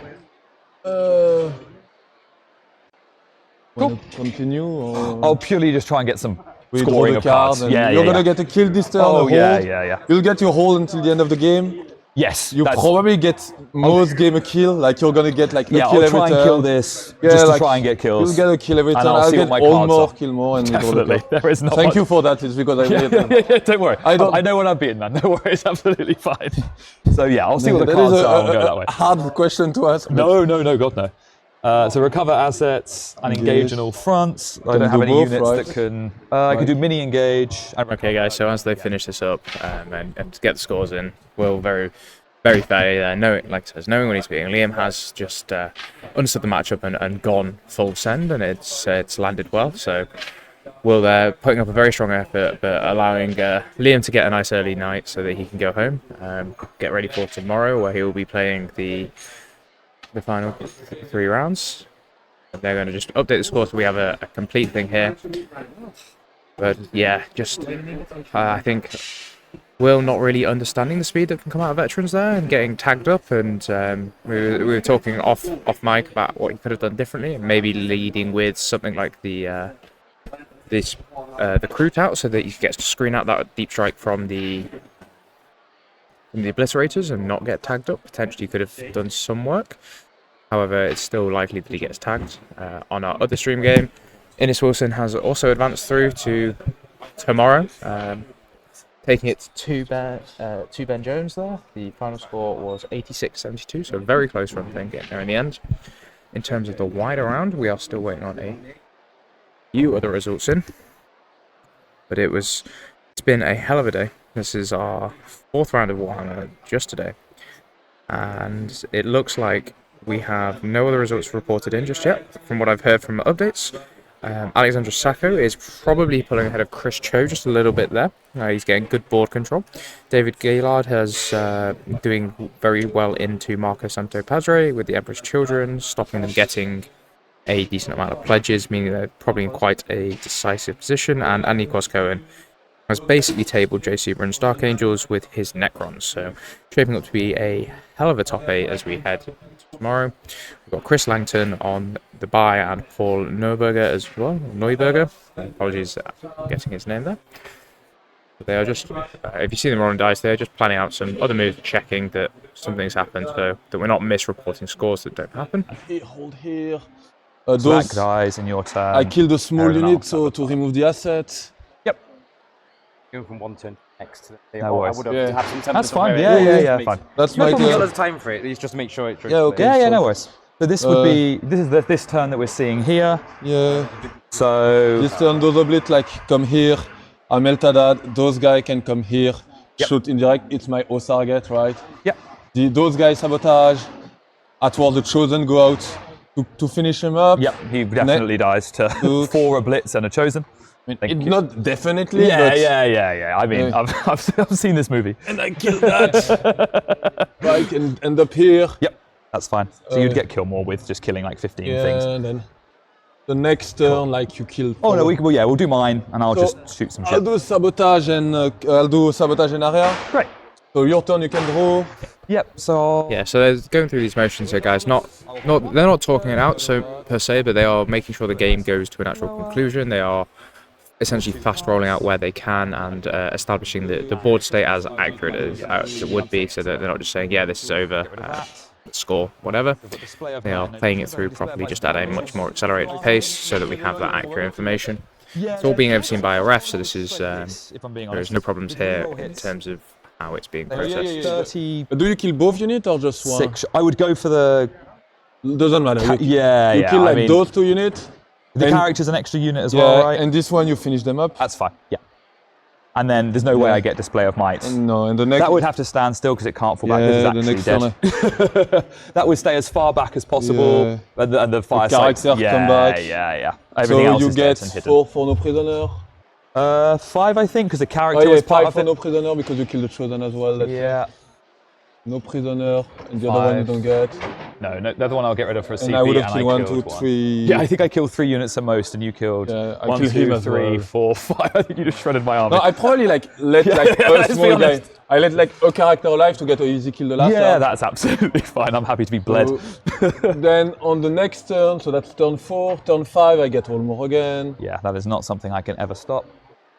Wanna continue or? I'll purely just try and get some We scoring draw of the card, cards. and Yeah, you're yeah, gonna yeah. get a kill this turn. Oh, a yeah, hold. yeah, yeah. You'll get your hold until the end of the game. Yes. You probably get most game a kill, like you're gonna get like a Yeah, kill I'll every try turn. and kill this Yeah, just to like, try and get kills. You'll get a kill every And turn. I'll I'll see get what my all cards more, are. kill more, and we draw the Definitely. card. There is not Thank much. you for that. It's because I made them. Yeah, don't worry. don't- I know when I'm beaten, man. No worries, absolutely fine. So yeah, I'll see what the That cards is are and go that way. hard question to ask. No, God no. So recover assets and engage on all fronts. I don't have do any both, units right? that can. I can do mini engage. And Okay, guys. So as they finish this up and get the scores in, Will very fairly there, knowing when he's beating. Liam has just understood the matchup and gone full send, and it's landed well. So Will there putting up a very strong effort, but allowing Liam to get a nice early night so that he can go home, get ready for tomorrow, where he will be playing the final 3 rounds. And they're going to just update the score so we have a complete thing here. But yeah, just I think Will not really understanding the speed that can come out of veterans there and getting tagged up, and we were talking off mic about what he could have done differently, and maybe leading with something like the crew tout so that he gets to screen out that deep strike from the obliterators and not get tagged up. Potentially could have done some work. However, it's still likely that he gets tagged. On our other stream game, Innes Wilson has also advanced through to tomorrow, taking it to Ben Jones there. The final score was 86-72, so a very close run thing getting there in the end. In terms of the wider round, we are still waiting on a few other results in. But it's been a hell of a day. This is our 4th round of Warhammer just today. And it looks like we have no other results reported in just yet, from what I've heard from updates. Alexandra Sacco is probably pulling ahead of Chris Cho just a little bit there. He's getting good board control. David Gaylard has doing very well into Marco Santo Padre with the Emperor's Children, stopping them getting a decent amount of pledges, meaning they're probably in quite a decisive position. And Nikos Cohen has basically tabled JC Brun's Dark Angels with his Necrons, so shaping up to be a hell of a top 8 as we head tomorrow. We've got Chris Langton on the bye and Paul Neuberger as well. Neuberger, apologies for getting his name there. But they are just, if you see them rolling dice, they're just planning out some other moves, checking that something's happened, so that we're not misreporting scores that don't happen. Hold here. Black guys in your turn. I killed a small unit so to remove the assets. Yep. Going from one turn next to the No worries. I would have had some time. That's fine. Yeah, fine. That's No my problem. turn. There's time for it. It's just to make sure it. Yeah, okay. Yeah, no worries. So this would be this turn that we're seeing here. Yeah. So This turn, those oblate like come here. I'm Eltadad. Those guys can come here. Shoot indirect. It's my O target, right? Yep. Those guys sabotage. Towards the chosen go out to finish him up. Yep, he definitely dies to 4 oblits and a chosen. Not definitely. Yeah, but yeah. I mean, I've seen this movie. And I killed that. I can end up here. Yep, that's fine. So you'd get kill more with just killing like 15 things. And then the next turn, like you kill. Oh no, we'll do mine, and I'll just shoot some shit. I'll do sabotage and area. Great. So your turn, you can draw. Yep. So Yeah, so they're going through these motions here, guys. They're not talking it out so per se, but they are making sure the game goes to a natural conclusion. They are essentially fast rolling out where they can and establishing the board state as accurate as it would be, so that they're not just saying, yeah, this is over, score, whatever. They are playing it through properly, just at a much more accelerated pace, so that we have that accurate information. It's all being overseen by a ref, so this is there's no problems here in terms of how it's being processed. 30. Do you kill both units or just one? 6. I would go for the. Doesn't matter. You kill like those 2 units. The character's an extra unit as well, right? And this one you finish them up. That's fine. Yeah. And then there's no way I get display of might. No, and the next. That would have to stand still because it can't fall back. This is actually dead. That would stay as far back as possible. Yeah. And the fire character come back. Yeah. Everything else you is get dead and hidden. 4 for no prisoner. 5, I think, because the character was part 5 of for it. no prisoner because you kill the chosen as well. Yeah. No prisoner, and the other one you don't get. No, the other one I'll get rid of for a CP. And I would have killed 1, 2, killed 3. Yeah, I think I killed 3 units at most, and you killed I 1, killed 2, him as 3, well. 4, 5. I think you just shredded my army. No, I probably let a small guy. I let a character alive to get an easy kill the last Yeah, time. that's absolutely fine. I'm happy to be bled. So, then on the next turn, so that's turn 4, turn 5, I get one more again. Yeah, that is not something I can ever stop.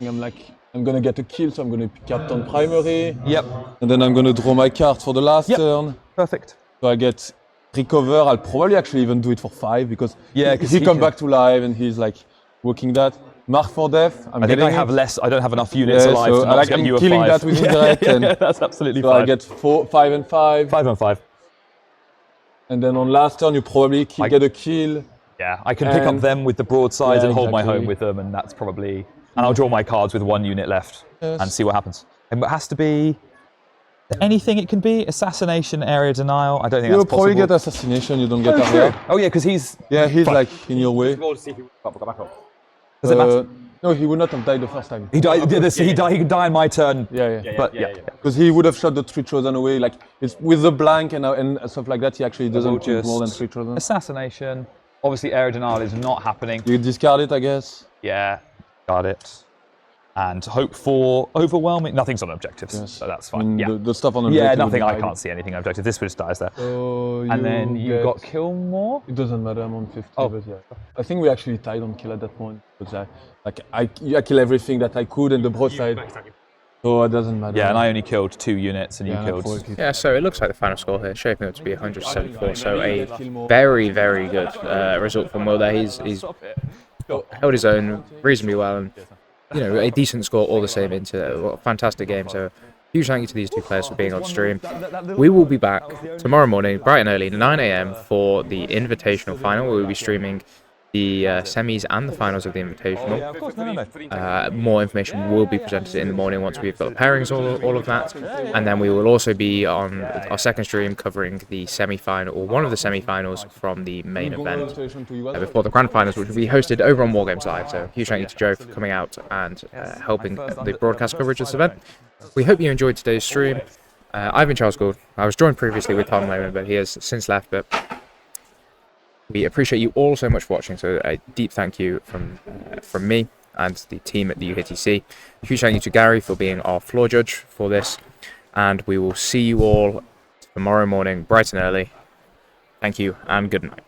I'm like, I'm gonna get a kill, so I'm gonna pick Captain Primary. Yep. And then I'm gonna draw my card for the last turn. Perfect. So I get recover. I'll probably actually even do it for 5 because he come back to life and he's like working that. Mark for death. I think I have less. I don't have enough units alive. So to not get I'm you a killing 5. that with indirect. yeah, And that's absolutely so fine. I get 4, 5, and 5. 5 and 5. And then on last turn, you probably get a kill. Yeah, I can pick up them with the broadsides and hold my home with them, and that's probably. And I'll draw my cards with 1 unit left and see what happens. And it has to be anything. It can be assassination, area denial. I don't think You'll that's possible. probably get assassination. You don't get area. Oh yeah, because he's. Yeah, he's like in your way. Does it matter? No, he would not have died the first time. He died. He could die on my turn. Yeah. But Because he would have shot the 3 chosen away. Like it's with the blank and stuff like that. He actually doesn't do more than 3 chosen. Assassination. Obviously, area denial is not happening. You discard it, I guess. Yeah, got it. And hope for overwhelming. Nothing's on objectives, so that's fine. I mean, the stuff on yeah, objective. nothing. I can't see anything on objective. This just dies there. So and then you got kill more. It doesn't matter. I'm on 50. But yeah, I think we actually tied on kill at that point. Because I kill everything that I could and the broadside. So it doesn't matter. Yeah, and I only killed 2 units, and you killed. Yeah, so it looks like the final score here shaping up to be 174. So a very, very good result from Will there. He's held his own reasonably well, and a decent score all the same into a fantastic game. So huge thank you to these 2 players for being on stream. We will be back tomorrow morning, bright and early, 9 AM for the Invitational final. We will be streaming the semis and the finals of the Invitational. More information will be presented in the morning once we've got the pairings, all of that. And then we will also be on our second stream covering the semi-final, or one of the semi-finals from the main event before the grand finals, which will be hosted over on Wargames Live. So huge thank you to Joe for coming out and helping the broadcast coverage of this event. We hope you enjoyed today's stream. I've been Charles Gould. I was joined previously with Tom Lehman, but he has since left. But we appreciate you all so much for watching, so a deep thank you from me and the team at the UKTC. Huge thank you to Gary for being our floor judge for this, and we will see you all tomorrow morning, bright and early. Thank you, and good night.